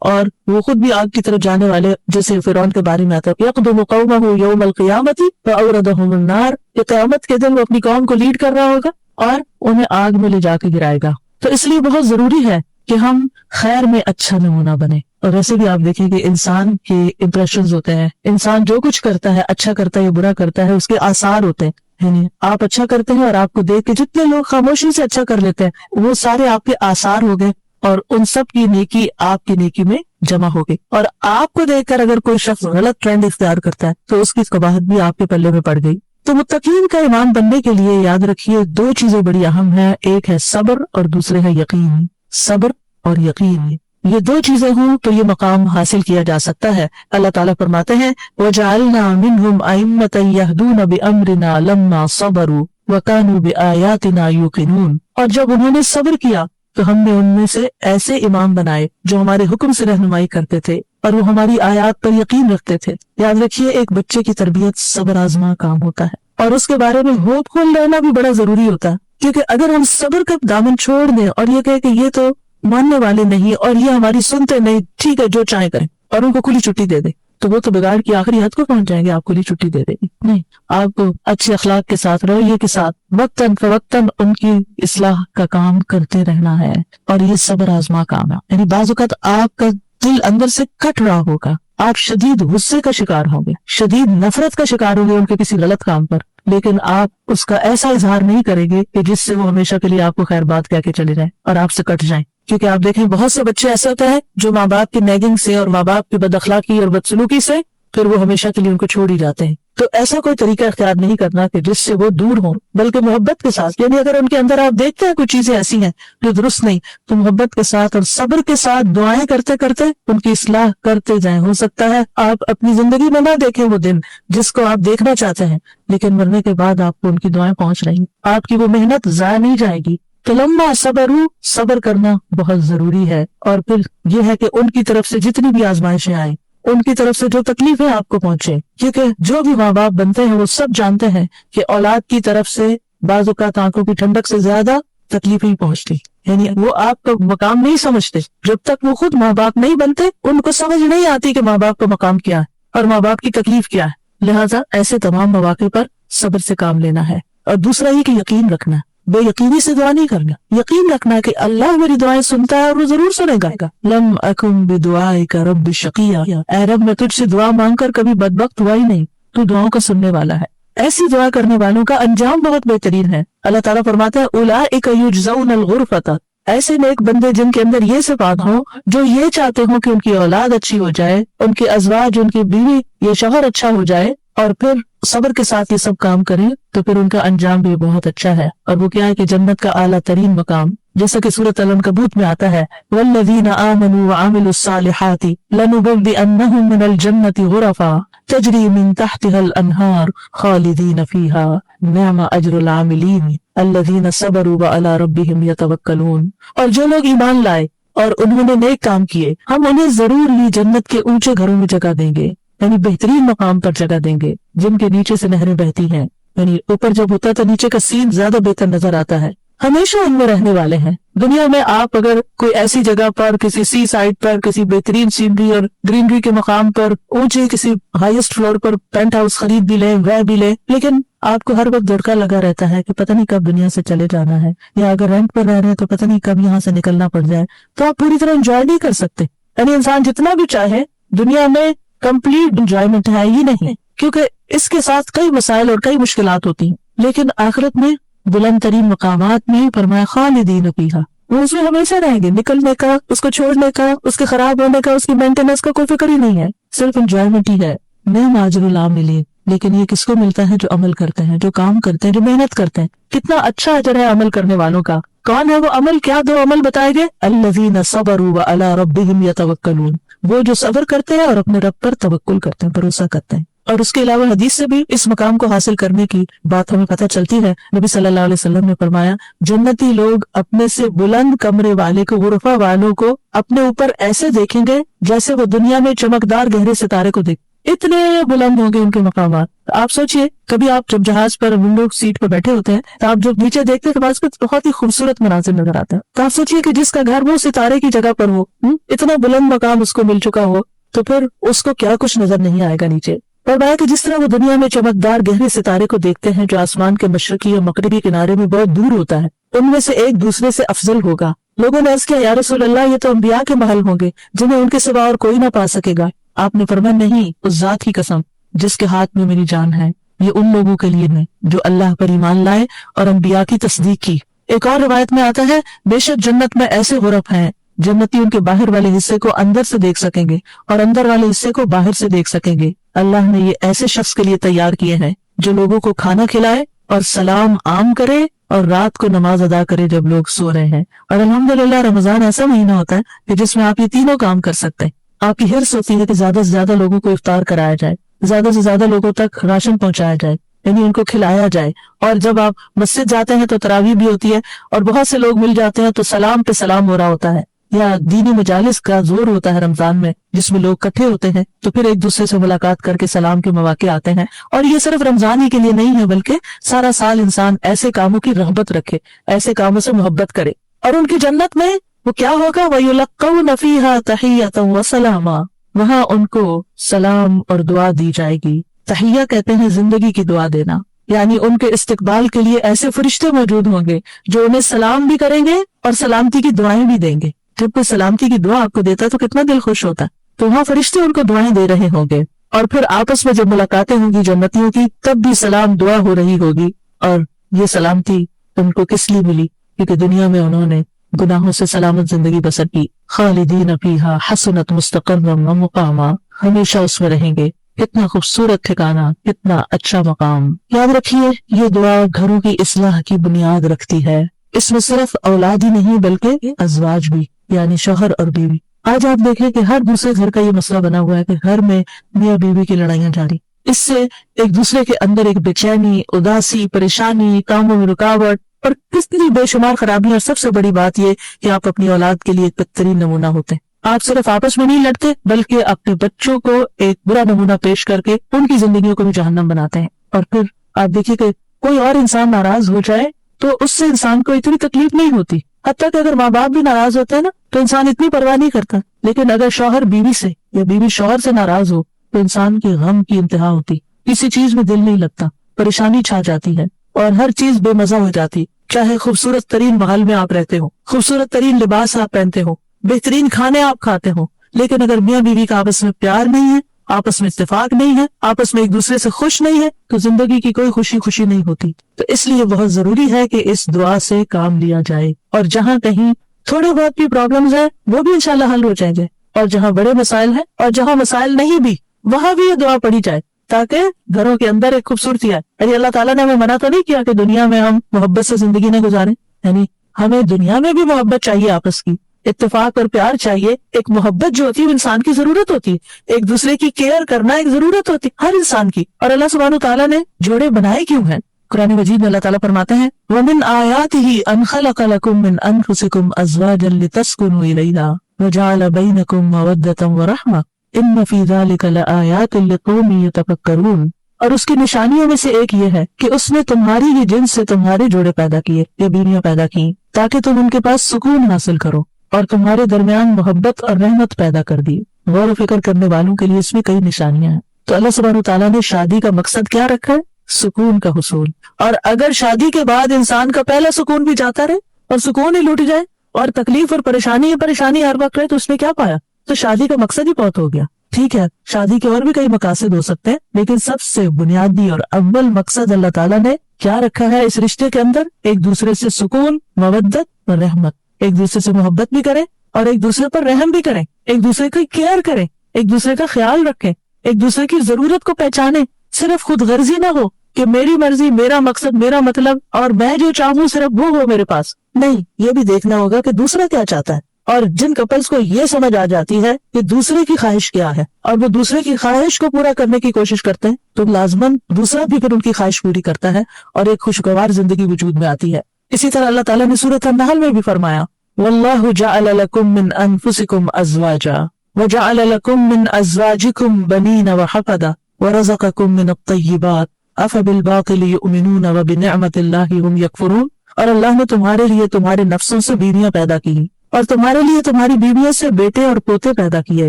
اور وہ خود بھی آگ کی طرف جانے والے، جیسے فرعون کے بارے میں آتا ہے یقدم قومہ یوم القیامت فاوردہم النار، کہ قیامت کے دن وہ اپنی قوم کو لیڈ کر رہا ہوگا اور انہیں آگ میں لے جا کے گرائے گا۔ تو اس لیے بہت ضروری ہے کہ ہم خیر میں اچھا نمونہ بنے۔ اور ویسے بھی آپ دیکھیں کہ انسان کے امپریشنز ہوتے ہیں، انسان جو کچھ کرتا ہے، اچھا کرتا ہے یا برا کرتا ہے، اس کے آثار ہوتے ہیں۔ یعنی آپ اچھا کرتے ہیں اور آپ کو دیکھ کے جتنے لوگ خاموشی سے اچھا کر لیتے ہیں وہ سارے آپ کے آثار ہو گئے، اور ان سب کی نیکی آپ کی نیکی میں جمع ہو گئی۔ اور آپ کو دیکھ کر اگر کوئی شخص غلط ٹرینڈ اختیار کرتا ہے تو اس کی قباحت بھی آپ کے پلے میں پڑ گئی۔ تو متقین کا امام بننے کے لیے یاد رکھیے دو چیزیں بڑی اہم ہیں، ایک ہے صبر اور دوسرے ہے یقین۔ صبر اور یقین، یہ دو چیزیں ہوں تو یہ مقام حاصل کیا جا سکتا ہے۔ اللہ تعالیٰ فرماتے ہیں وَجَعَلْنَا مِنْهُمْ أَئِمَّةً يَهْدُونَ بِأَمْرِنَا لَمَّا صَبَرُوا وَكَانُوا بِآيَاتِنَا يُوقِنُونَ، اور جب انہوں نے صبر کیا تو ہم نے ان میں سے ایسے امام بنائے جو ہمارے حکم سے رہنمائی کرتے تھے اور وہ ہماری آیات پر یقین رکھتے تھے۔ یاد رکھیے ایک بچے کی تربیت صبر آزما کام ہوتا ہے، اور اس کے بارے میں ہوپ فل رہنا بھی بڑا ضروری ہوتا ہے، کیونکہ اگر ہم صبر کا دامن چھوڑ دیں اور یہ کہیں کہ یہ تو ماننے والے نہیں اور یہ ہماری سنتے نہیں، ٹھیک ہے جو چاہے کریں، اور ان کو کھلی چھٹی دے دیں، تو وہ تو بگاڑ کی آخری حد کو پہنچ جائیں گے، آپ کھلی چھٹی دے دیں گے نہیں، آپ کو اچھے اخلاق کے ساتھ، رویے کے ساتھ وقتاً فوقتاً ان کی اصلاح کا کام کرتے رہنا ہے، اور یہ صبر آزما کام ہے۔ یعنی بعض اوقات آپ کا دل اندر سے کٹ رہا ہوگا، آپ شدید غصے کا شکار ہوں گے، شدید نفرت کا شکار ہوں گے ان کے کسی غلط کام پر، لیکن آپ اس کا ایسا اظہار نہیں کریں گے کہ جس سے وہ ہمیشہ کے لیے آپ کو خیر بات کہہ کے چلے جائیں اور آپ سے کٹ جائیں۔ کیونکہ آپ دیکھیں بہت سے بچے ایسے ہوتے ہیں جو ماں باپ کی نیگنگ سے اور ماں باپ کی بد اخلاقی اور بدسلوکی سے پھر وہ ہمیشہ کے لیے ان کو چھوڑ ہی جاتے ہیں۔ تو ایسا کوئی طریقہ اختیار نہیں کرنا کہ جس سے وہ دور ہوں، بلکہ محبت کے ساتھ، یعنی اگر ان کے اندر آپ دیکھتے ہیں کچھ چیزیں ایسی ہیں جو درست نہیں، تو محبت کے ساتھ اور صبر کے ساتھ دعائیں کرتے کرتے ان کی اصلاح کرتے جائیں۔ ہو سکتا ہے آپ اپنی زندگی میں نہ دیکھیں وہ دن جس کو آپ دیکھنا چاہتے ہیں، لیکن مرنے کے بعد آپ کو ان کی دعائیں پہنچ رہی ہیں، آپ کی وہ محنت ضائع نہیں جائے گی۔ تو لمّا صبروا، صبر کرنا بہت ضروری ہے۔ اور پھر یہ ہے کہ ان کی طرف سے جتنی بھی آزمائشیں آئیں، ان کی طرف سے جو تکلیفیں آپ کو پہنچے، کیونکہ جو بھی ماں باپ بنتے ہیں وہ سب جانتے ہیں کہ اولاد کی طرف سے بعض اوقات آنکھوں کی ٹھنڈک سے زیادہ تکلیفیں ہی پہنچتی، یعنی وہ آپ کا مقام نہیں سمجھتے جب تک وہ خود ماں باپ نہیں بنتے، ان کو سمجھ نہیں آتی کہ ماں باپ کا مقام کیا ہے اور ماں باپ کی تکلیف کیا ہے۔ لہٰذا ایسے تمام مواقع پر صبر سے کام لینا ہے، اور دوسرا یہ کہ یقین رکھنا ہے، بے یقینی سے دعا نہیں کرنا، یقین رکھنا ہے کہ اللہ میری دعائیں سنتا ہے اور وہ ضرور سنے گا۔ لم اکن بدعائک رب شقیا، اے رب میں تجھ سے دعا مانگ کر کبھی بدبخت ہوا ہی نہیں، تو دعاؤں کا سننے والا ہے۔ ایسی دعا کرنے والوں کا انجام بہت بہترین ہے۔ اللہ تعالیٰ فرماتا ہے اولئک یجزون الغرفۃ، ایسے نیک بندے جن کے اندر یہ صفات ہوں، جو یہ چاہتے ہوں کہ ان کی اولاد اچھی ہو جائے، ان کے ازواج، ان کی بیوی، یہ شوہر اچھا ہو جائے، اور پھر صبر کے ساتھ یہ سب کام کریں، تو پھر ان کا انجام بھی بہت اچھا ہے۔ اور وہ کیا ہے کہ جنت کا اعلیٰ ترین مقام، جیسا کہ سورۃ العنکبوت میں آتا ہے والذین آمنوا وعملوا الصالحات لنبوئنہم من الجنۃ غرفا تجری من تحتها الانہار خالدین فیہا نعم اجر العاملین الذین صبروا وعلی ربہم یتوکلون۔ اور جو لوگ ایمان لائے اور انہوں نے نیک کام کیے، ہم انہیں ضرور لی جنت کے اونچے گھروں میں جگہ دیں گے، یعنی بہترین مقام پر جگہ دیں گے جن کے نیچے سے نہریں بہتی ہیں۔ یعنی اوپر جب ہوتا ہے تو نیچے کا سین زیادہ بہتر نظر آتا ہے، ہمیشہ ان میں رہنے والے ہیں۔ دنیا میں آپ اگر کوئی ایسی جگہ پر، کسی سی سائڈ پر، کسی بہترین سینری اور گرینری کے مقام پر، اونچے کسی ہائیسٹ فلور پر پینٹ ہاؤس خرید بھی لیں، رہ بھی لیں، لیکن آپ کو ہر وقت دھڑکا لگا رہتا ہے کہ پتہ نہیں کب دنیا سے چلے جانا ہے، یا اگر رینٹ پر رہ رہے ہیں تو پتہ نہیں کب یہاں سے نکلنا پڑ جائے، تو آپ پوری طرح انجوائے نہیں کر سکتے۔ یعنی انسان جتنا بھی چاہے دنیا میں کمپلیٹ انجوائمنٹ ہے ہی نہیں، کیونکہ اس کے ساتھ کئی مسائل اور کئی مشکلات ہوتی ہیں، لیکن آخرت میں بلند ترین مقامات میں فرمایا خالدین فیہا، وہ اس میں ہمیشہ رہیں گے، نکلنے کا، اس کو چھوڑنے کا، اس کے خراب ہونے کا، اس کی مینٹیننس کا کوئی فکر ہی نہیں ہے، صرف انجوائمنٹ ہی ہے۔ نعم اجر العاملین، لیکن یہ کس کو ملتا ہے؟ جو عمل کرتے ہیں، جو کام کرتے ہیں، جو محنت کرتے ہیں۔ کتنا اچھا اجر ہے عمل کرنے والوں کا۔ کون ہے وہ عمل؟ کیا دو عمل بتائے گئے؟ الذین صبروا وعلی ربہم یتوکلون، وہ جو صبر کرتے ہیں اور اپنے رب پر توکل کرتے ہیں، بھروسہ کرتے ہیں۔ اور اس کے علاوہ حدیث سے بھی اس مقام کو حاصل کرنے کی بات ہمیں پتہ چلتی ہے۔ نبی صلی اللہ علیہ وسلم نے فرمایا جنتی لوگ اپنے سے بلند کمرے والے کو، غرفہ والوں کو اپنے اوپر ایسے دیکھیں گے جیسے وہ دنیا میں چمکدار گہرے ستارے کو دیکھ، اتنے بلند ہوں گے ان کے مقامات. آپ سوچئے کبھی آپ جب جہاز پر ونڈو سیٹ پر بیٹھے ہوتے ہیں تو آپ جب نیچے دیکھتے ہیں تو بعض بہت ہی خوبصورت مناظر نظر آتا ہے. تو آپ سوچئے کہ جس کا گھر وہ ستارے کی جگہ پر ہو, اتنا بلند مقام اس کو مل چکا ہو, تو پھر اس کو کیا کچھ نظر نہیں آئے گا نیچے. فرمایا کہ جس طرح وہ دنیا میں چمکدار گہرے ستارے کو دیکھتے ہیں جو آسمان کے مشرقی اور مغربی کنارے میں بہت دور ہوتا ہے, ان میں سے ایک دوسرے سے افضل ہوگا. لوگوں نے عرض کیا یا رسول اللہ یہ تو انبیاء کے محل ہوں گے جنہیں ان کے سوا اور کوئی نہ پا سکے گا. آپ نے فرمایا نہیں, اس ذات کی قسم جس کے ہاتھ میں میری جان ہے, یہ ان لوگوں کے لیے ہے جو اللہ پر ایمان لائے اور انبیاء کی تصدیق کی. ایک اور روایت میں آتا ہے بے شک جنت میں ایسے غرف ہیں جنتی ان کے باہر والے حصے کو اندر سے دیکھ سکیں گے اور اندر والے حصے کو باہر سے دیکھ سکیں گے. اللہ نے یہ ایسے شخص کے لیے تیار کیے ہیں جو لوگوں کو کھانا کھلائے اور سلام عام کرے اور رات کو نماز ادا کرے جب لوگ سو رہے ہیں. اور الحمدللہ رمضان ایسا مہینہ ہوتا ہے کہ جس میں آپ یہ تینوں کام کر سکتے ہیں. آپ کی حرص ہوتی ہے کہ زیادہ سے زیادہ لوگوں کو افطار کرایا جائے, زیادہ سے زیادہ لوگوں تک راشن پہنچایا جائے, یعنی ان کو کھلایا جائے. اور جب آپ مسجد جاتے ہیں تو تراویح بھی ہوتی ہے اور بہت سے لوگ مل جاتے ہیں تو سلام پہ سلام ہو رہا ہوتا ہے, یا دینی مجالس کا زور ہوتا ہے رمضان میں جس میں لوگ اکٹھے ہوتے ہیں تو پھر ایک دوسرے سے ملاقات کر کے سلام کے مواقع آتے ہیں. اور یہ صرف رمضان ہی کے لیے نہیں ہے بلکہ سارا سال انسان ایسے کاموں کی رغبت رکھے, ایسے کاموں سے محبت کرے. اور ان کی جنت میں وہ کیا ہوگا, وَيُلَقَّوْنَ فِيهَا تَحِيَّةً وَسَلَامًا, وہاں ان کو سلام اور دعا دی جائے گی. تحیہ کہتے ہیں زندگی کی دعا دینا, یعنی ان کے استقبال کے لیے ایسے فرشتے موجود ہوں گے جو انہیں سلام بھی کریں گے اور سلامتی کی دعائیں بھی دیں گے. جب کوئی سلامتی کی دعا آپ کو دیتا ہے تو کتنا دل خوش ہوتا ہے. تو وہاں فرشتے ان کو دعائیں دے رہے ہوں گے, اور پھر آپس میں جب ملاقاتیں ہوں گی جنتیوں کی تب بھی سلام دعا ہو رہی ہوگی. اور یہ سلامتی ان کو کس لیے ملی, کیونکہ دنیا میں انہوں نے گناہوں سے سلامت زندگی بسر کی. خالدین فیہا حسنت مستقرا و مقاما, ہمیشہ اس میں رہیں گے. کتنا خوبصورت ٹھکانہ, کتنا اچھا مقام. یاد رکھیے یہ دعا گھروں کی اصلاح کی بنیاد رکھتی ہے. اس میں صرف اولاد ہی نہیں بلکہ ازواج بھی, یعنی شوہر اور بیوی. آج آپ دیکھیں کہ ہر دوسرے گھر کا یہ مسئلہ بنا ہوا ہے کہ گھر میں میاں بیوی کی لڑائیاں جاری. اس سے ایک دوسرے کے اندر ایک بے چینی, اداسی, پریشانی, کاموں میں رکاوٹ اور کتنی بے شمار خرابیاں. اور سب سے بڑی بات یہ کہ آپ اپنی اولاد کے لیے ایک بہترین نمونہ ہوتے ہیں. آپ صرف آپس میں نہیں لڑتے بلکہ اپنے بچوں کو ایک برا نمونہ پیش کر کے ان کی زندگیوں کو بھی جہنم بناتے ہیں. اور پھر آپ دیکھیے کہ کوئی اور انسان ناراض ہو جائے تو اس سے انسان کو اتنی تکلیف نہیں ہوتی, حتیٰ کہ اگر ماں باپ بھی ناراض ہوتے ہیں نا تو انسان اتنی پرواہ نہیں کرتا. لیکن اگر شوہر بیوی سے یا بیوی شوہر سے ناراض ہو تو انسان کے غم کی انتہا ہوتی, کسی چیز میں دل نہیں لگتا, پریشانی چھا جاتی ہے اور ہر چیز بے مزہ ہو جاتی. چاہے خوبصورت ترین محل میں آپ رہتے ہو, خوبصورت ترین لباس آپ پہنتے ہو, بہترین کھانے آپ کھاتے ہو, لیکن اگر میاں بیوی کا آپس میں پیار نہیں ہے, آپس میں اتفاق نہیں ہے, آپس میں ایک دوسرے سے خوش نہیں ہے تو زندگی کی کوئی خوشی نہیں ہوتی. تو اس لیے بہت ضروری ہے کہ اس دعا سے کام لیا جائے, اور جہاں کہیں تھوڑے بہت بھی پرابلمز ہیں وہ بھی انشاءاللہ حل ہو جائیں گے, اور جہاں بڑے مسائل ہیں اور جہاں مسائل نہیں بھی وہاں بھی یہ دعا پڑھی جائے تاکہ گھروں کے اندر ایک خوبصورتی آئے. یعنی اللہ تعالیٰ نے ہمیں منع تو نہیں کیا کہ دنیا میں ہم محبت سے زندگی نہ گزاریں, یعنی ہمیں دنیا میں بھی محبت چاہیے, آپس کی اتفاق اور پیار چاہیے. ایک محبت جو ہوتی ہے انسان کی ضرورت ہوتی ہے, ایک دوسرے کی کیئر کرنا ایک ضرورت ہوتی ہے ہر انسان کی. اور اللہ سبحانہ تعالیٰ نے جوڑے بنائے کیوں ہیں؟ قرآن مجید میں اللہ تعالیٰ فرماتے ہیں وَمِنْ آيَاتِهِ أَنْ خَلَقَ لَكُم مِّنْ أَنفُسِكُمْ أَزْوَاجًا لِتَسْكُنُوا إِلَيْهَا وَجَعَلَ بَيْنَكُم مَّوَدَّةً وَرَحْمَةً إِنَّ فِي ذَلِكَ لَآيَاتٍ لِقَوْمٍ يَتَفَكَّرُونَ. اور اس کی نشانیوں میں سے ایک یہ ہے کہ اس نے تمہاری ہی جنس سے تمہارے جوڑے پیدا کیے یا بیویاں پیدا کی تاکہ تم ان کے پاس سکون حاصل کرو, اور تمہارے درمیان محبت اور رحمت پیدا کر دی. غور و فکر کرنے والوں کے لیے اس میں کئی نشانیاں ہیں. تو اللہ سبحانہ تعالیٰ نے شادی کا مقصد کیا رکھا ہے؟ سکون کا حصول. اور اگر شادی کے بعد انسان کا پہلا سکون بھی جاتا رہے اور سکون ہی لوٹ جائے اور تکلیف اور پریشانی ہر وقت رہے تو اس نے کیا پایا؟ تو شادی کا مقصد ہی بہت ہو گیا. ٹھیک ہے شادی کے اور بھی کئی مقاصد ہو سکتے ہیں, لیکن سب سے بنیادی اور اول مقصد اللہ تعالیٰ نے کیا رکھا ہے اس رشتے کے اندر؟ ایک دوسرے سے سکون, مودت اور رحمت. ایک دوسرے سے محبت بھی کریں اور ایک دوسرے پر رحم بھی کریں, ایک دوسرے کی کیئر کریں, ایک دوسرے کا خیال رکھیں, ایک دوسرے کی ضرورت کو پہچانیں. صرف خود غرضی نہ ہو کہ میری مرضی, میرا مقصد, میرا مطلب اور میں جو چاہوں صرف وہ ہو میرے پاس. نہیں, یہ بھی دیکھنا ہوگا کہ دوسرا کیا چاہتا ہے. اور جن کپلز کو یہ سمجھ آ جاتی ہے کہ دوسرے کی خواہش کیا ہے اور وہ دوسرے کی خواہش کو پورا کرنے کی کوشش کرتے ہیں تو لازماً دوسرا بھی پھر ان کی خواہش پوری کرتا ہے اور ایک خوشگوار زندگی وجود میں آتی ہے. اسی طرح اللہ تعالیٰ نے سورۃ النحل میں بھی فرمایا وَاللَّهُ جَعَلَ لَكُم مِّنْ أَنفُسِكُمْ أَزْوَاجًا وَجَعَلَ لَكُم مِّنْ أَزْوَاجِكُمْ بَنِينَ وَحَفَدَةً وَرَزَقَكُم مِّنَ الطَّيِّبَاتِ أَفَبِالْبَاطِلِ يُؤْمِنُونَ وَبِنِعْمَةِ اللَّهِ هُمْ يَكْفُرُونَ۔ اور اللہ نے تمہارے لیے تمہارے نفسوں سے بیویاں پیدا کی اور تمہارے لیے تمہاری بیویوں سے بیٹے اور پوتے پیدا کیے،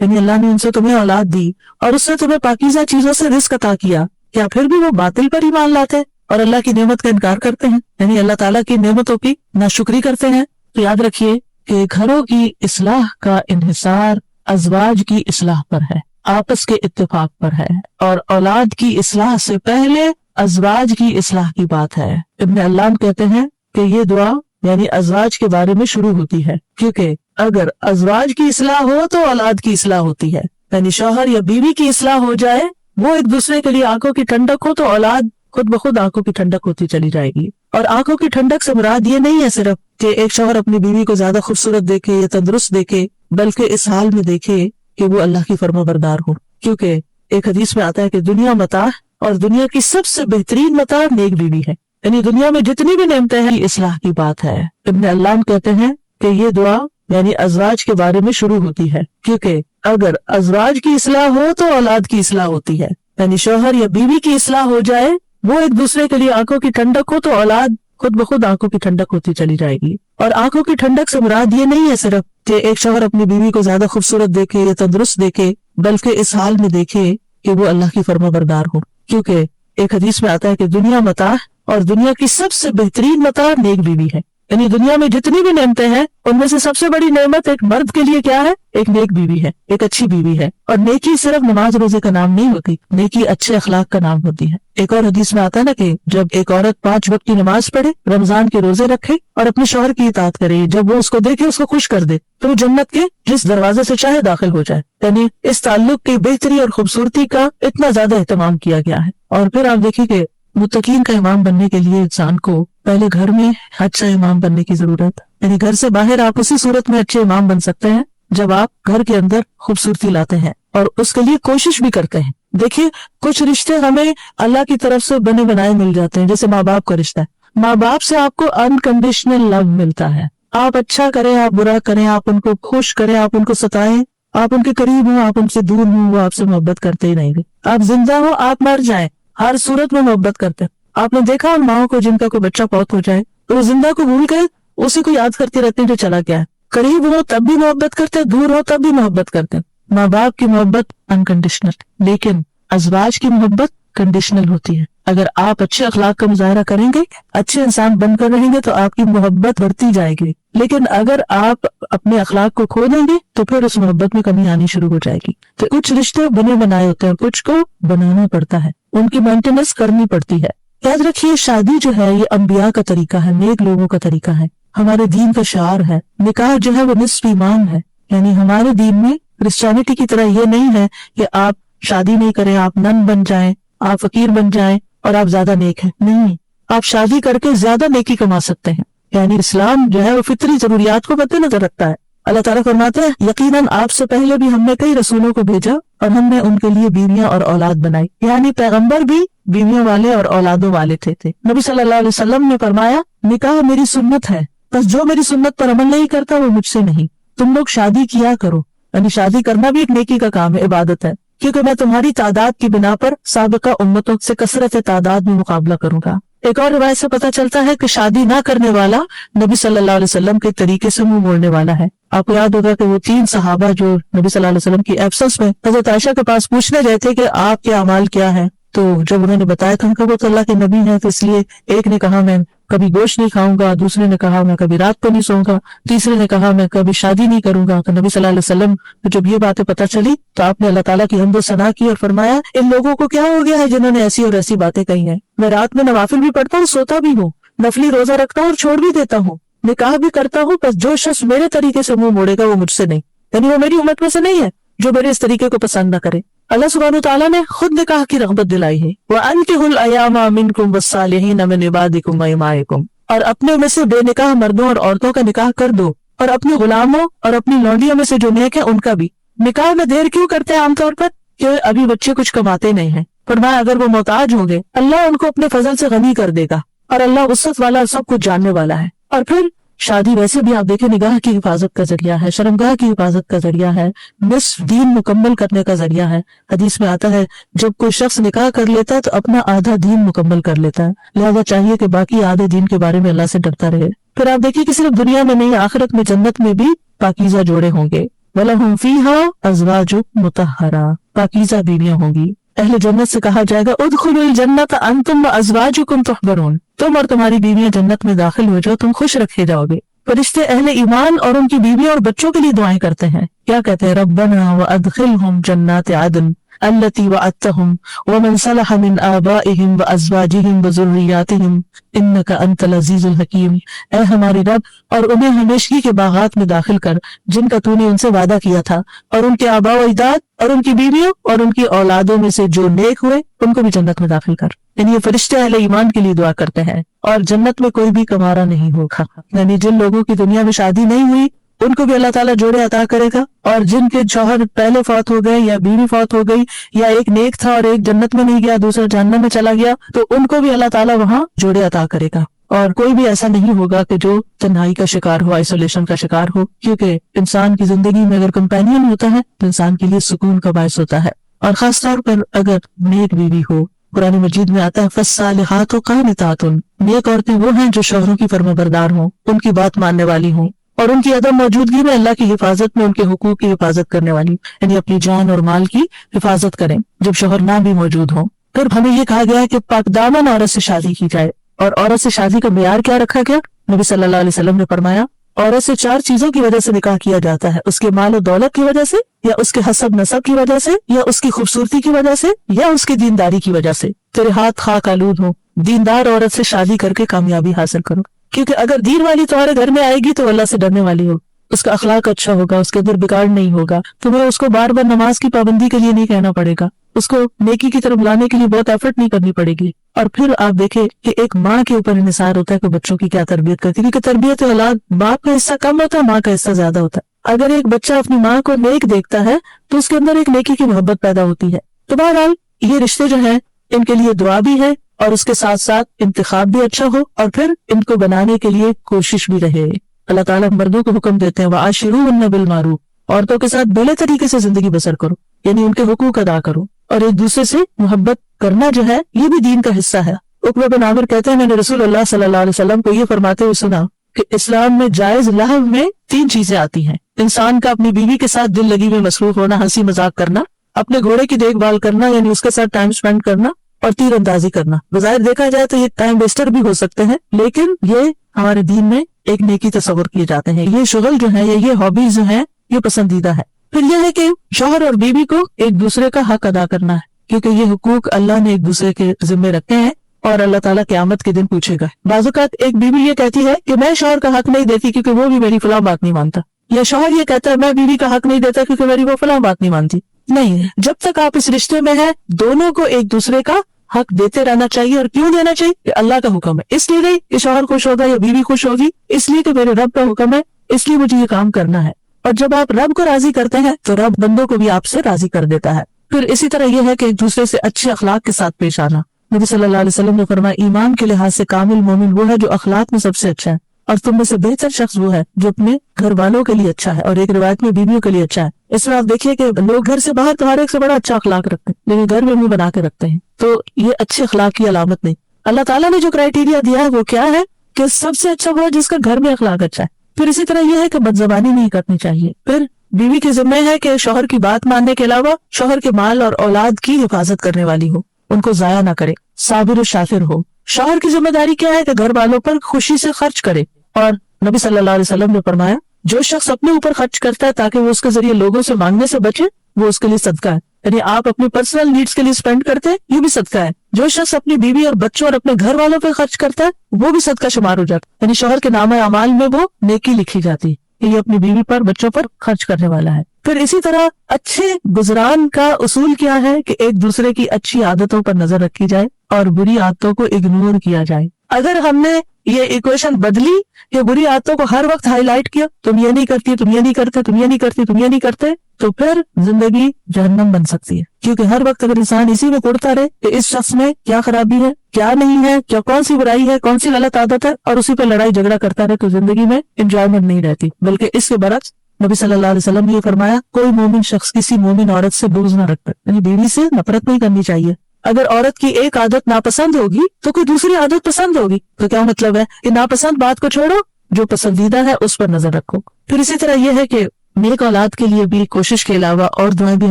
یعنی اللہ نے ان سے تمہیں اولاد دی اور اس سے تمہیں پاکیزہ چیزوں سے رزق عطا کیا، کیا پھر بھی وہ باطل پر ایمان لاتے اور اللہ کی نعمت کا انکار کرتے ہیں، یعنی اللہ تعالیٰ کی نعمتوں کی ناشکری کرتے ہیں؟ تو یاد رکھیے کہ گھروں کی اصلاح کا انحصار ازواج کی اصلاح پر ہے، آپس کے اتفاق پر ہے، اور اولاد کی اصلاح سے پہلے ازواج کی اصلاح کی بات ہے۔ ابن علام کہتے ہیں کہ یہ دعا یعنی ازواج کے بارے میں شروع ہوتی ہے، کیونکہ اگر ازواج کی اصلاح ہو تو اولاد کی اصلاح ہوتی ہے، یعنی شوہر یا بیوی کی اصلاح ہو جائے، وہ ایک دوسرے کے لیے آنکھوں کی ٹھنڈک ہو، تو اولاد خود بخود آنکھوں کی ٹھنڈک ہوتی چلی جائے گی۔ اور آنکھوں کی ٹھنڈک سے مراد یہ نہیں ہے صرف کہ ایک شوہر اپنی بیوی کو زیادہ خوبصورت دیکھے یا تندرست دیکھے، بلکہ اس حال میں دیکھے کہ وہ اللہ کی فرما بردار ہو، کیونکہ ایک حدیث میں آتا ہے کہ دنیا متاع اور دنیا کی سب سے بہترین متاع نیک بیوی ہے، یعنی دنیا میں جتنی بھی نعمتیں ہیں اصلاح کی بات ہے۔ ابن علام کہتے ہیں کہ یہ دعا یعنی ازواج کے بارے میں شروع ہوتی ہے، کیونکہ اگر ازواج کی اصلاح ہو تو اولاد کی اصلاح ہوتی ہے، یعنی شوہر یا بیوی کی اصلاح ہو جائے، وہ ایک دوسرے کے لیے آنکھوں کی ٹھنڈک ہو، تو اولاد خود بخود آنکھوں کی ٹھنڈک ہوتی چلی جائے گی۔ اور آنکھوں کی ٹھنڈک سے مراد یہ نہیں ہے صرف کہ ایک شوہر اپنی بیوی کو زیادہ خوبصورت دیکھے یا تندرست دیکھے، بلکہ اس حال میں دیکھے کہ وہ اللہ کی فرما بردار ہو، کیونکہ ایک حدیث میں آتا ہے کہ دنیا متاع اور دنیا کی سب سے بہترین متاع نیک بیوی ہے، یعنی دنیا میں جتنی بھی نعمتیں ہیں ان میں سے سب سے بڑی نعمت ایک مرد کے لیے کیا ہے؟ ایک نیک بیوی ہے، ایک اچھی بیوی ہے۔ اور نیکی صرف نماز روزے کا نام نہیں ہوتی، نیکی اچھے اخلاق کا نام ہوتی ہے۔ ایک اور حدیث میں آتا ہے نا کہ جب ایک عورت 5 وقت کی نماز پڑھے، رمضان کے روزے رکھے اور اپنے شوہر کی اطاعت کرے، جب وہ اس کو دیکھے، اس کو خوش کر دے، تو وہ جنت کے جس دروازے سے چاہے داخل ہو جائے، یعنی اس تعلق کی بہتری اور خوبصورتی کا اتنا زیادہ اہتمام کیا گیا ہے۔ اور پھر آپ دیکھیے کہ متقین کا امام بننے کے لیے انسان کو پہلے گھر میں اچھا امام بننے کی ضرورت، یعنی گھر سے باہر آپ اسی صورت میں اچھے امام بن سکتے ہیں جب آپ گھر کے اندر خوبصورتی لاتے ہیں اور اس کے لیے کوشش بھی کرتے ہیں۔ دیکھیے کچھ رشتے ہمیں اللہ کی طرف سے بنے بنائے مل جاتے ہیں، جیسے ماں باپ کا رشتہ ہے، ماں باپ سے آپ کو انکنڈیشنل لو ملتا ہے، آپ اچھا کریں، آپ برا کریں، آپ ان کو خوش کریں، آپ ان کو ستائیں، آپ ان کے قریب ہوں، آپ ان سے دور ہوں، وہ آپ سے محبت کرتے ہی نہیں گے، آپ زندہ ہو، آپ مر جائیں، ہر صورت میں محبت کرتے ہیں۔ آپ نے دیکھا ان ماؤں کو جن کا کوئی بچہ فوت ہو جائے تو وہ زندہ کو بھول گئے، اسی کو یاد کرتے رہتے ہیں جو چلا گیا ہے، قریب ہو تب بھی محبت کرتے ہیں، دور ہو تب بھی محبت کرتے ہیں۔ ماں باپ کی محبت انکنڈیشنل، لیکن ازواج کی محبت کنڈیشنل ہوتی ہے۔ اگر آپ اچھے اخلاق کا مظاہرہ کریں گے، اچھے انسان بن کر رہیں گے تو آپ کی محبت بڑھتی جائے گی، لیکن اگر آپ اپنے اخلاق کو کھو دیں گے تو پھر اس محبت میں کمی آنی شروع ہو جائے گی۔ تو کچھ رشتے بنے بنائے ہوتے ہیں، کچھ کو بنانا پڑتا ہے، ان کی مینٹیننس کرنی پڑتی ہے۔ یاد رکھیے شادی جو ہے یہ انبیاء کا طریقہ ہے، نیک لوگوں کا طریقہ ہے، ہمارے دین کا شعار ہے۔ نکاح جو ہے وہ نصف ایمان ہے، یعنی ہمارے دین میں کرسچینٹی کی طرح یہ نہیں ہے کہ آپ شادی نہیں کریں، آپ نن بن جائیں، آپ فقیر بن جائیں اور آپ زیادہ نیک ہیں، نہیں، آپ شادی کر کے زیادہ نیکی کما سکتے ہیں۔ یعنی اسلام جو ہے وہ فطری ضروریات کو مد نظر رکھتا ہے۔ اللہ تعالیٰ فرماتے ہیں یقیناً آپ سے پہلے بھی ہم نے کئی رسولوں کو بھیجا اور ہم نے ان کے لیے بیویاں اور اولاد بنائی، یعنی پیغمبر بھی بیویوں والے اور اولادوں والے تھے۔ نبی صلی اللہ علیہ وسلم نے فرمایا نکاح میری سنت ہے، بس جو میری سنت پر عمل نہیں کرتا وہ مجھ سے نہیں، تم لوگ شادی کیا کرو، یعنی شادی کرنا بھی ایک نیکی کا کام ہے، عبادت ہے، کیونکہ میں تمہاری تعداد کی بنا پر سابقہ امتوں سے کثرت تعداد میں مقابلہ کروں گا۔ ایک اور روایت سے پتہ چلتا ہے کہ شادی نہ کرنے والا نبی صلی اللہ علیہ وسلم کے طریقے سے منہ موڑنے والا ہے۔ آپ کو یاد ہوگا کہ وہ 3 صحابہ جو نبی صلی اللہ علیہ وسلم کی ایبسنس میں حضرت عائشہ کے پاس پوچھنے گئے تھے کہ آپ کے اعمال کیا ہیں، تو جب انہوں نے بتایا تھا کہ وہ تو اللہ کے نبی ہیں، تو اس لیے ایک نے کہا میں کبھی گوشت نہیں کھاؤں گا، دوسرے نے کہا میں کبھی رات کو نہیں سوؤں گا، تیسرے نے کہا میں کبھی شادی نہیں کروں گا۔ تو نبی صلی اللہ علیہ وسلم کو جب یہ باتیں پتہ چلی تو آپ نے اللہ تعالیٰ کی حمد و ثنا کی اور فرمایا ان لوگوں کو کیا ہو گیا ہے جنہوں نے ایسی اور ایسی باتیں کہی ہیں، میں رات میں نوافل بھی پڑھتا ہوں، سوتا بھی ہوں، نفلی روزہ رکھتا ہوں اور چھوڑ بھی دیتا ہوں، نکاح بھی کرتا ہوں، بس جو شخص میرے طریقے سے منہ موڑے گا وہ مجھ سے نہیں، یعنی وہ میری امت میں سے نہیں ہے جو میرے اس طریقے کو پسند نہ کرے۔ اللہ سبحانہ وتعالیٰ نے خود نکاح کی رغبت دلائی ہے، وَأَنكِحُوا الْأَيَامَ مِنكُمْ وَالصَّالِحِينَ مِنْ عِبَادِكُمْ وَإِمَائِكُمْ، اور اپنے میں سے بے نکاح مردوں اور عورتوں کا نکاح کر دو، اور اپنے غلاموں اور اپنی لونڈیوں میں سے جو نیک ہیں ان کا بھی۔ نکاح میں دیر کیوں کرتے ہیں عام طور پر؟ کہ ابھی بچے کچھ کماتے نہیں ہیں، فرمایا اگر وہ محتاج ہوں گے اللہ ان کو اپنے فضل سے غنی کر دے گا، اور اللہ وسعت والا سب کچھ جاننے والا ہے۔ اور پھر شادی ویسے بھی آپ دیکھیں نگاہ کی حفاظت کا ذریعہ ہے، شرمگاہ کی حفاظت کا ذریعہ ہے، نصف دین مکمل کرنے کا ذریعہ ہے۔ حدیث میں آتا ہے جب کوئی شخص نکاح کر لیتا ہے تو اپنا آدھا دین مکمل کر لیتا ہے، لہذا چاہیے کہ باقی آدھے دین کے بارے میں اللہ سے ڈرتا رہے۔ پھر آپ دیکھیے کہ صرف دنیا میں نہیں، آخرت میں جنت میں بھی پاکیزہ جوڑے ہوں گے۔ وَلَهُمْ فِيهَا أَزْوَاجٌ مُطَهَّرَةٌ، پاکیزہ بیویاں ہوں گی۔ اہل جنت سے کہا جائے گا ادخلوا الجنت انتم وازواجکم تحبرون، تم اور تمہاری بیویاں جنت میں داخل ہو جاؤ، تم خوش رکھے جاؤ گے۔ فرشتے اہل ایمان اور ان کی بیویوں اور بچوں کے لیے دعائیں کرتے ہیں، کیا کہتے ہیں؟ ربنا وادخلہم جنات عدن التي وعدتهم ومن صلح من آبائهم وازواجهم وذرياتهم انك انت العزيز الحكيم، اے ہماری رب اور انہیں ہمیشگی کے باغات میں داخل کر جن کا تو نے ان سے وعدہ کیا تھا، اور ان کے آباء و اجداد اور ان کی بیویوں اور ان کی اولادوں میں سے جو نیک ہوئے ان کو بھی جنت میں داخل کر۔ یعنی یہ فرشتے اہل ایمان کے لیے دعا کرتے ہیں۔ اور جنت میں کوئی بھی کمارا نہیں ہوگا، یعنی جن لوگوں کی دنیا میں شادی نہیں ہوئی ان کو بھی اللہ تعالیٰ جوڑے عطا کرے گا، اور جن کے شوہر پہلے فوت ہو گئے یا بیوی فوت ہو گئی، یا ایک نیک تھا اور ایک جنت میں نہیں گیا دوسرا جہنم میں چلا گیا، تو ان کو بھی اللہ تعالیٰ وہاں جوڑے عطا کرے گا۔ اور کوئی بھی ایسا نہیں ہوگا کہ جو تنہائی کا شکار ہو، آئسولیشن کا شکار ہو، کیونکہ انسان کی زندگی میں اگر کمپینین ہوتا ہے تو انسان کے لیے سکون کا باعث ہوتا ہے، اور خاص طور پر اگر نیک بیوی ہو۔ قرآن مجید میں آتا ہے فالصالحات قانتات، نیک عورتیں وہ ہیں جو شوہروں کی فرمانبردار ہوں، ان کی بات ماننے والی ہوں، اور ان کی عدم موجودگی میں اللہ کی حفاظت میں ان کے حقوق کی حفاظت کرنے والی، یعنی اپنی جان اور مال کی حفاظت کریں جب شوہر نہ بھی موجود ہوں۔ پھر ہمیں یہ کہا گیا ہے کہ پاک دامن عورت سے شادی کی جائے، اور عورت سے شادی کا معیار کیا رکھا گیا؟ نبی صلی اللہ علیہ وسلم نے فرمایا عورت سے 4 چیزوں کی وجہ سے نکاح کیا جاتا ہے، اس کے مال و دولت کی وجہ سے، یا اس کے حسب نسب کی وجہ سے، یا اس کی خوبصورتی کی وجہ سے، یا اس کی دینداری کی وجہ سے۔ تیرے ہاتھ خاک آلود ہو، دیندار عورت سے شادی کر کے کامیابی حاصل کرو، کیونکہ اگر دین والی تمہارے گھر میں آئے گی تو اللہ سے ڈرنے والی ہو، اس کا اخلاق اچھا ہوگا، اس کے اندر بگاڑ نہیں ہوگا، تمہیں اس کو بار بار نماز کی پابندی کے لیے نہیں کہنا پڑے گا، اس کو نیکی کی طرف لانے کے لیے بہت ایفرٹ نہیں کرنی پڑے گی۔ اور پھر آپ دیکھیں کہ ایک ماں کے اوپر انحصار ہوتا ہے کہ بچوں کی کیا تربیت کرتی ہے، کیونکہ تربیت اولاد باپ کا حصہ کم ہوتا ہے، ماں کا حصہ زیادہ ہوتا ہے۔ اگر ایک بچہ اپنی ماں کو نیک دیکھتا ہے تو اس کے اندر ایک نیکی کی محبت پیدا ہوتی ہے۔ تو بہرحال یہ رشتے جو ہیں ان کے لیے دعا بھی ہے، اور اس کے ساتھ ساتھ انتخاب بھی اچھا ہو، اور پھر ان کو بنانے کے لیے کوشش بھی رہے۔ اللہ تعالیٰ مردوں کو حکم دیتے ہیں وَعَاشِرُوهُنَّ بِالْمَعْرُوفِ، عورتوں کے ساتھ بھلے طریقے سے زندگی بسر کرو، یعنی ان کے حقوق ادا کرو، اور ایک دوسرے سے محبت کرنا جو ہے یہ بھی دین کا حصہ ہے۔ عقبہ بن عامر کہتے ہیں میں نے رسول اللہ صلی اللہ علیہ وسلم کو یہ فرماتے ہوئے سنا کہ اسلام میں جائز لہو میں 3 چیزیں آتی ہیں: انسان کا اپنی بیوی کے ساتھ دل لگی میں مصروف ہونا، ہنسی مذاق کرنا، اپنے گھوڑے کی دیکھ بھال کرنا یعنی اس کے ساتھ ٹائم سپینڈ کرنا، اور تیر اندازی کرنا۔ بظاہر دیکھا جائے تو یہ ٹائم ویسٹر بھی ہو سکتے ہیں، لیکن یہ ہمارے دین میں ایک نیکی تصور کیے جاتے ہیں۔ یہ شغل جو ہے یا یہ ہابیز جو ہیں یہ پسندیدہ ہے۔ پھر یہ ہے کہ شوہر اور بیوی کو ایک دوسرے کا حق ادا کرنا ہے، کیونکہ یہ حقوق اللہ نے ایک دوسرے کے ذمہ رکھے ہیں، اور اللہ تعالیٰ قیامت کے دن پوچھے گا۔ بعض اوقات ایک بیوی یہ کہتی ہے کہ میں شوہر کا حق نہیں دیتی کیونکہ وہ بھی میری فلاں بات نہیں مانتا، یا شوہر یہ کہتا ہے میں بیوی کا حق نہیں دیتا کیونکہ میری وہ فلاں بات نہیں مانتی۔ نہیں، جب تک آپ اس رشتے میں ہیں دونوں کو ایک دوسرے کا حق دیتے رہنا چاہیے۔ اور کیوں دینا چاہیے؟ کہ اللہ کا حکم ہے، اس لیے نہیں کہ شوہر خوش ہوگا یا بیوی خوش ہوگی، اس لیے کہ میرے رب کا حکم ہے، اس لیے مجھے یہ کام کرنا ہے۔ اور جب آپ رب کو راضی کرتے ہیں تو رب بندوں کو بھی آپ سے راضی کر دیتا ہے۔ پھر اسی طرح یہ ہے کہ ایک دوسرے سے اچھے اخلاق کے ساتھ پیش آنا۔ نبی صلی اللہ علیہ وسلم نے فرمایا ایمان کے لحاظ سے کامل مومن وہ ہے جو اخلاق میں سب سے اچھا ہے، اور تم میں سے بہتر شخص وہ ہے جو اپنے گھر والوں کے لیے اچھا ہے، اور ایک روایت میں بیویوں کے لیے اچھا ہے۔ اس میں آپ دیکھیے کہ لوگ گھر سے باہر تمہارے ایک سے بڑا اچھا اخلاق رکھتے ہیں لیکن گھر میں منہ بنا کے رکھتے ہیں، تو یہ اچھے اخلاق کی علامت نہیں۔ اللہ تعالیٰ نے جو کرائیٹیریا دیا ہے وہ کیا ہے کہ سب سے اچھا وہ ہے جس کا گھر میں اخلاق اچھا ہے۔ پھر اسی طرح یہ ہے کہ بدزبانی نہیں کرنی چاہیے۔ پھر بیوی کے ذمہ ہے کہ شوہر کی بات ماننے کے علاوہ شوہر کے مال اور اولاد کی حفاظت کرنے والی ہو، ان کو ضائع نہ کرے، صابر و شاکر ہو۔ شوہر کی ذمہ داری کیا ہے کہ گھر والوں پر خوشی سے خرچ کرے، اور نبی صلی اللہ علیہ وسلم نے فرمایا جو شخص اپنے اوپر خرچ کرتا ہے تاکہ وہ اس کے ذریعے لوگوں سے مانگنے سے بچے وہ اس کے لیے صدقہ ہے، یعنی آپ اپنی پرسنل نیڈز کے لیے سپینڈ کرتے ہیں یہ بھی صدقہ ہے۔ جو شخص اپنی بیوی اور بچوں اور اپنے گھر والوں پہ خرچ کرتا ہے وہ بھی صدقہ شمار ہو جاتا ہے، یعنی شوہر کے نامہ اعمال میں وہ نیکی لکھی جاتی ہے کہ یہ اپنی بیوی پر بچوں پر خرچ کرنے والا ہے۔ پھر اسی طرح اچھے گزران کا اصول کیا ہے کہ ایک دوسرے کی اچھی عادتوں پر نظر رکھی جائے اور بری عادتوں کو اگنور کیا جائے۔ اگر ہم نے یہ ایکویشن بدلی، یہ بری عادتوں کو ہر وقت ہائی لائٹ کیا، تم یہ نہیں کرتی، تم یہ نہیں کرتے، تم یہ نہیں کرتی، تم یہ نہیں کرتے، تو پھر زندگی جہنم بن سکتی ہے. کیونکہ ہر وقت اگر انسان اسی میں کوڑتا رہے کہ اس شخص میں کیا خرابی ہے، کیا نہیں ہے، کیا کون سی برائی ہے، کون سی غلط عادت ہے، اور اسی پہ لڑائی جھگڑا کرتا رہے، تو زندگی میں انجوائمنٹ نہیں رہتی. بلکہ اس کے برعکس نبی صلی اللہ علیہ وسلم نے یہ فرمایا، کوئی مومن شخص کسی مومن عورت سے بغض نہ رکھتا، یعنی بیوی سے نفرت نہیں کرنی چاہیے. اگر عورت کی ایک عادت ناپسند ہوگی تو کوئی دوسری عادت پسند ہوگی. تو کیا مطلب ہے کہ ناپسند بات کو چھوڑو، جو پسندیدہ ہے اس پر نظر رکھو. پھر اسی طرح یہ ہے کہ نیک اولاد کے لیے بھی کوشش کے علاوہ اور دعائیں بھی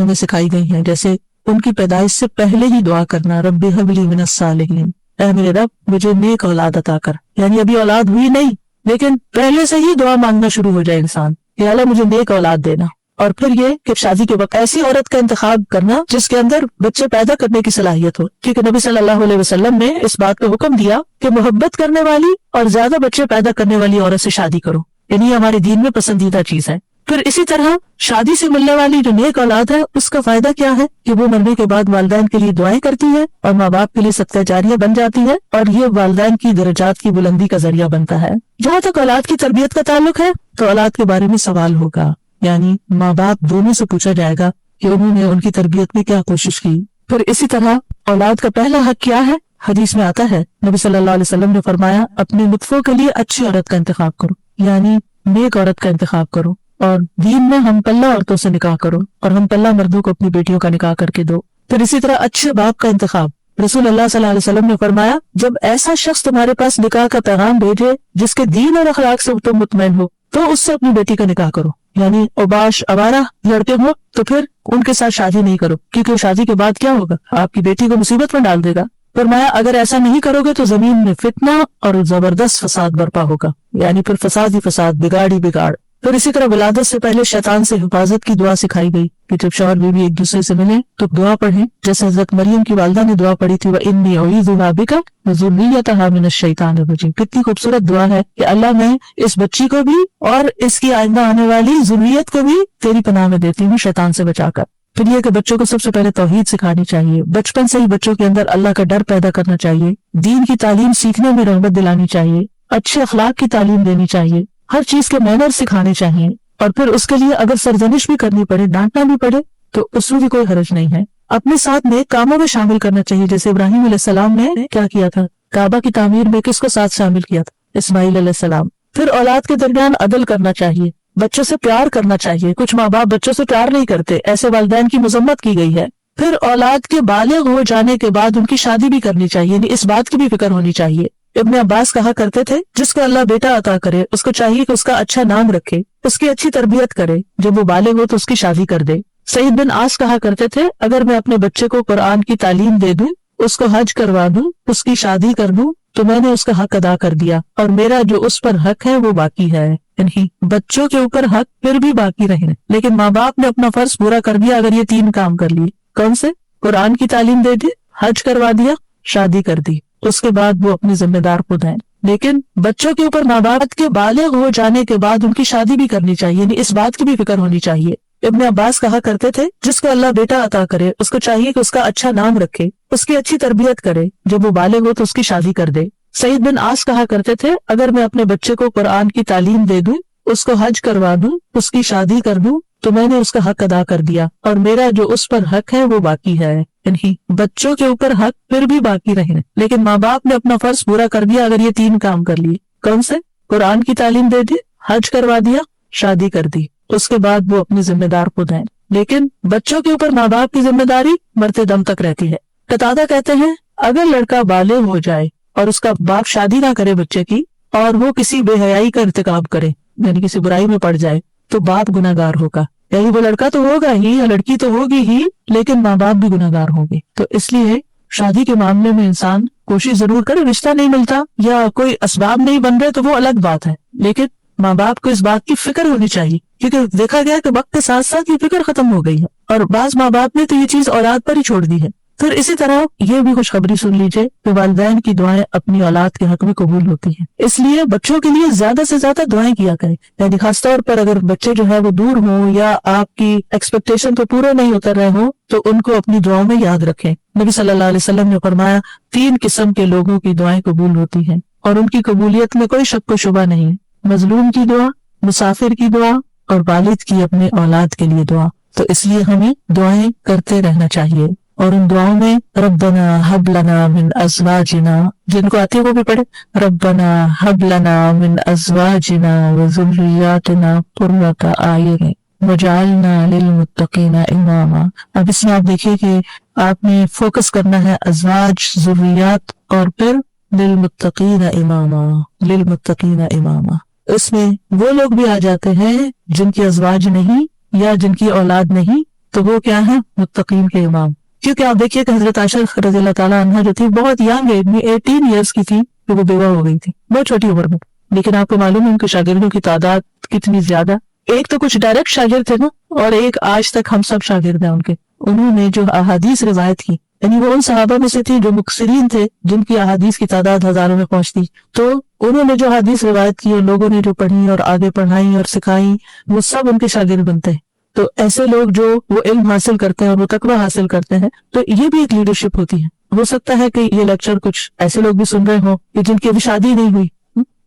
ہمیں سکھائی گئی ہیں، جیسے ان کی پیدائش سے پہلے ہی دعا کرنا، رب ہب لی من الصالحین، اے میرے رب مجھے نیک اولاد عطا کر. یعنی ابھی اولاد ہوئی نہیں لیکن پہلے سے ہی دعا مانگنا شروع ہو جائے انسان، یا اللہ مجھے نیک اولاد دینا. اور پھر یہ کہ شادی کے وقت ایسی عورت کا انتخاب کرنا جس کے اندر بچے پیدا کرنے کی صلاحیت ہو، کیونکہ نبی صلی اللہ علیہ وسلم نے اس بات کا حکم دیا کہ محبت کرنے والی اور زیادہ بچے پیدا کرنے والی عورت سے شادی کرو، یعنی یہ ہمارے دین میں پسندیدہ چیز ہے. پھر اسی طرح شادی سے ملنے والی جو نیک اولاد ہے اس کا فائدہ کیا ہے کہ وہ مرنے کے بعد والدین کے لیے دعائیں کرتی ہے اور ماں باپ کے لیے صدقہ جاریہ بن جاتی ہے، اور یہ والدین کی درجات کی بلندی کا ذریعہ بنتا ہے. جہاں تک اولاد کی تربیت کا تعلق ہے تو اولاد کے بارے میں سوال ہوگا، یعنی ماں باپ دونوں سے پوچھا جائے گا کہ انہوں نے ان کی تربیت میں کیا کوشش کی. پھر اسی طرح اولاد کا پہلا حق کیا ہے؟ حدیث میں آتا ہے نبی صلی اللہ علیہ وسلم نے فرمایا، اپنے نطفوں کے لیے اچھی عورت کا انتخاب کرو، یعنی نیک عورت کا انتخاب کرو، اور دین میں ہم پلہ عورتوں سے نکاح کرو، اور ہم پلہ مردوں کو اپنی بیٹیوں کا نکاح کر کے دو. پھر اسی طرح اچھے باپ کا انتخاب. رسول اللہ صلی اللہ علیہ وسلم نے فرمایا، جب ایسا شخص تمہارے پاس نکاح کا پیغام بھیجے جس کے دین اور اخلاق سے تم مطمئن ہو تو اس سے اپنی بیٹی کا نکاح کرو. یعنی اوباش آوارہ لڑکے ہو تو پھر ان کے ساتھ شادی نہیں کرو، کیونکہ شادی کے بعد کیا ہوگا، آپ کی بیٹی کو مصیبت میں ڈال دے گا. فرمایا اگر ایسا نہیں کرو گے تو زمین میں فتنہ اور زبردست فساد برپا ہوگا، یعنی پھر فساد ہی فساد، بگاڑ ہی بگاڑ. پھر اسی طرح ولادت سے پہلے شیطان سے حفاظت کی دعا سکھائی گئی کہ جب شوہر بیوی ایک دوسرے سے ملیں تو دعا پڑھیں، جیسے حضرت مریم کی والدہ نے دعا پڑھی تھی، وَإِنِّي أُعِيذُهَا بِكَ وَذُرِّيَّتَهَا مِنَ الشَّيْطَانِ الرَّجِيمِ. کتنی خوبصورت دعا ہے کہ اللہ میں اس بچی کو بھی اور اس کی آئندہ آنے والی ذریت کو بھی تیری پناہ میں دیتی ہوں شیطان سے بچا کر. پھر یہ کہ بچوں کو سب سے پہلے توحید سکھانی چاہیے، بچپن سے ہی بچوں کے اندر اللہ کا ڈر پیدا کرنا چاہیے، دین کی تعلیم سیکھنے میں رغبت دلانی چاہیے، اچھے اخلاق کی تعلیم دینی چاہیے، ہر چیز کے مینر سکھانے چاہیے. اور پھر اس کے لیے اگر سرزنش بھی کرنی پڑے، ڈانٹنا بھی پڑے تو اس میں بھی کوئی حرج نہیں ہے. اپنے ساتھ نیک کاموں میں شامل کرنا چاہیے، جیسے ابراہیم علیہ السلام نے کیا کیا تھا، کعبہ کی تعمیر میں کس کو ساتھ شامل کیا تھا، اسماعیل علیہ السلام. پھر اولاد کے درمیان عدل کرنا چاہیے، بچوں سے پیار کرنا چاہیے. کچھ ماں باپ بچوں سے پیار نہیں کرتے، ایسے والدین کی مذمت کی گئی ہے. پھر اولاد کے بالغ ہو جانے کے بعد ان کی شادی بھی کرنی چاہیے، یعنی اس بات کی بھی فکر ہونی چاہیے. ابن عباس کہا کرتے تھے، جس کو اللہ بیٹا عطا کرے اس کو چاہیے کہ اس کا اچھا نام رکھے، اس کی اچھی تربیت کرے، جب وہ بالغ ہو تو اس کی شادی کر دے. سعید بن عاص کہا کرتے تھے، اگر میں اپنے بچے کو قرآن کی تعلیم دے دوں، اس کو حج کروا دوں، اس کی شادی کر دوں تو میں نے اس کا حق ادا کر دیا، اور میرا جو اس پر حق ہے وہ باقی ہے. یعنی بچوں کے اوپر حق پھر بھی باقی رہے، لیکن ماں باپ نے اپنا فرض پورا کر دیا اگر یہ 3 کام کر لیے. کون سے؟ قرآن کی تعلیم دے دی، حج کروا دیا، شادی کر دی. اس کے بعد وہ اپنی ذمہ دار خود ہیں. لیکن بچوں کے اوپر ماں باپ کے بالغ ہو جانے کے بعد ان کی شادی بھی کرنی چاہیے، یعنی اس بات کی بھی فکر ہونی چاہیے. ابن عباس کہا کرتے تھے، جس کو اللہ بیٹا عطا کرے اس کو چاہیے کہ اس کا اچھا نام رکھے، اس کی اچھی تربیت کرے، جب وہ بالغ ہو تو اس کی شادی کر دے. سعید بن عاص کہا کرتے تھے، اگر میں اپنے بچے کو قرآن کی تعلیم دے دوں، اس کو حج کروا دوں، اس کی شادی کر دوں تو میں نے اس کا حق ادا کر دیا، اور میرا جو اس پر حق ہے وہ باقی ہے. یعنی بچوں کے اوپر حق پھر بھی باقی رہے، لیکن ماں باپ نے اپنا فرض پورا کر دیا اگر یہ 3 کام کر لیے. کون سے؟ قرآن کی تعلیم دے دی، حج کروا دیا، شادی کر دی. اس کے بعد وہ اپنی ذمہ دار خود ہیں. لیکن بچوں کے اوپر ماں باپ کی ذمہ داری مرتے دم تک رہتی ہے. قتادہ کہتے ہیں، اگر لڑکا بالغ ہو جائے اور اس کا باپ شادی نہ کرے بچے کی، اور وہ کسی بے حیائی کا ارتکاب کرے، یعنی کسی برائی میں پڑ جائے، تو باپ گناہ گار ہوگا. یعنی وہ لڑکا تو ہوگا ہی یا لڑکی تو ہوگی ہی، لیکن ماں باپ بھی گناہ گار ہوں گے. تو اس لیے شادی کے معاملے میں انسان کوشش ضرور کرے، رشتہ نہیں ملتا یا کوئی اسباب نہیں بن رہے تو وہ الگ بات ہے، لیکن ماں باپ کو اس بات کی فکر ہونی چاہیے، کیونکہ دیکھا گیا کہ وقت کے ساتھ ساتھ یہ فکر ختم ہو گئی ہے، اور بعض ماں باپ نے تو یہ چیز اولاد پر ہی چھوڑ دی ہے. پھر اسی طرح یہ بھی خوشخبری سن لیجئے کہ والدین کی دعائیں اپنی اولاد کے حق میں قبول ہوتی ہیں، اس لیے بچوں کے لیے زیادہ سے زیادہ دعائیں کیا کریں. یعنی خاص طور پر اگر بچے جو ہے وہ دور ہوں یا آپ کی ایکسپیکٹیشن تو پورے نہیں اتر رہے ہوں تو ان کو اپنی دعاؤں میں یاد رکھیں. نبی صلی اللہ علیہ وسلم نے فرمایا، 3 قسم کے لوگوں کی دعائیں قبول ہوتی ہیں. اور ان کی قبولیت میں کوئی شک و شبہ نہیں. مظلوم کی دعا, مسافر کی دعا اور والد کی اپنے اولاد کے لیے دعا. تو اس لیے ہمیں دعائیں کرتے رہنا چاہیے, اور ان دعاؤں میں ربنا حب لنا من ازواجنا, جن کو آتی ہے وہ بھی پڑھے, ربنا حب لنا من ازواجنا وذریاتنا قرۃ اعین وجعلنا للمتقین اماما. اب اس میں آپ دیکھیے کہ آپ نے فوکس کرنا ہے ازواج, ذریات, اور پھر للمتقین اماما, للمتقین اماما. اس میں وہ لوگ بھی آ جاتے ہیں جن کی ازواج نہیں یا جن کی اولاد نہیں, تو وہ کیا ہے, متقین کے امام. کیونکہ آپ دیکھیے کہ حضرت عائشہ رضی اللہ تعالیٰ عنہ جو تھی بہت ینگ ایج میں 18 ایئرس کی تھی کہ وہ بیوہ ہو گئی تھی, بہت چھوٹی عمر میں. لیکن آپ کو معلوم ہے ان کے شاگردوں کی تعداد کتنی زیادہ. ایک تو کچھ ڈائریکٹ شاگرد تھے نا, اور ایک آج تک ہم سب شاگرد ہیں ان کے. انہوں نے جو احادیث روایت کی, یعنی وہ ان صحابہ میں سے تھی جو مکثرین تھے, جن کی احادیث کی تعداد ہزاروں میں پہنچتی. تو انہوں نے جو حدیث روایت کی اور لوگوں نے جو پڑھی اور آگے پڑھائی اور سکھائی, وہ سب ان کے شاگرد بنتے ہیں. تو ایسے لوگ جو وہ علم حاصل کرتے ہیں اور وہ تقویٰ حاصل کرتے ہیں, تو یہ بھی ایک لیڈرشپ ہوتی ہے. ہو سکتا ہے کہ یہ لیکچر کچھ ایسے لوگ بھی سن رہے ہوں کہ جن کی ابھی شادی نہیں ہوئی,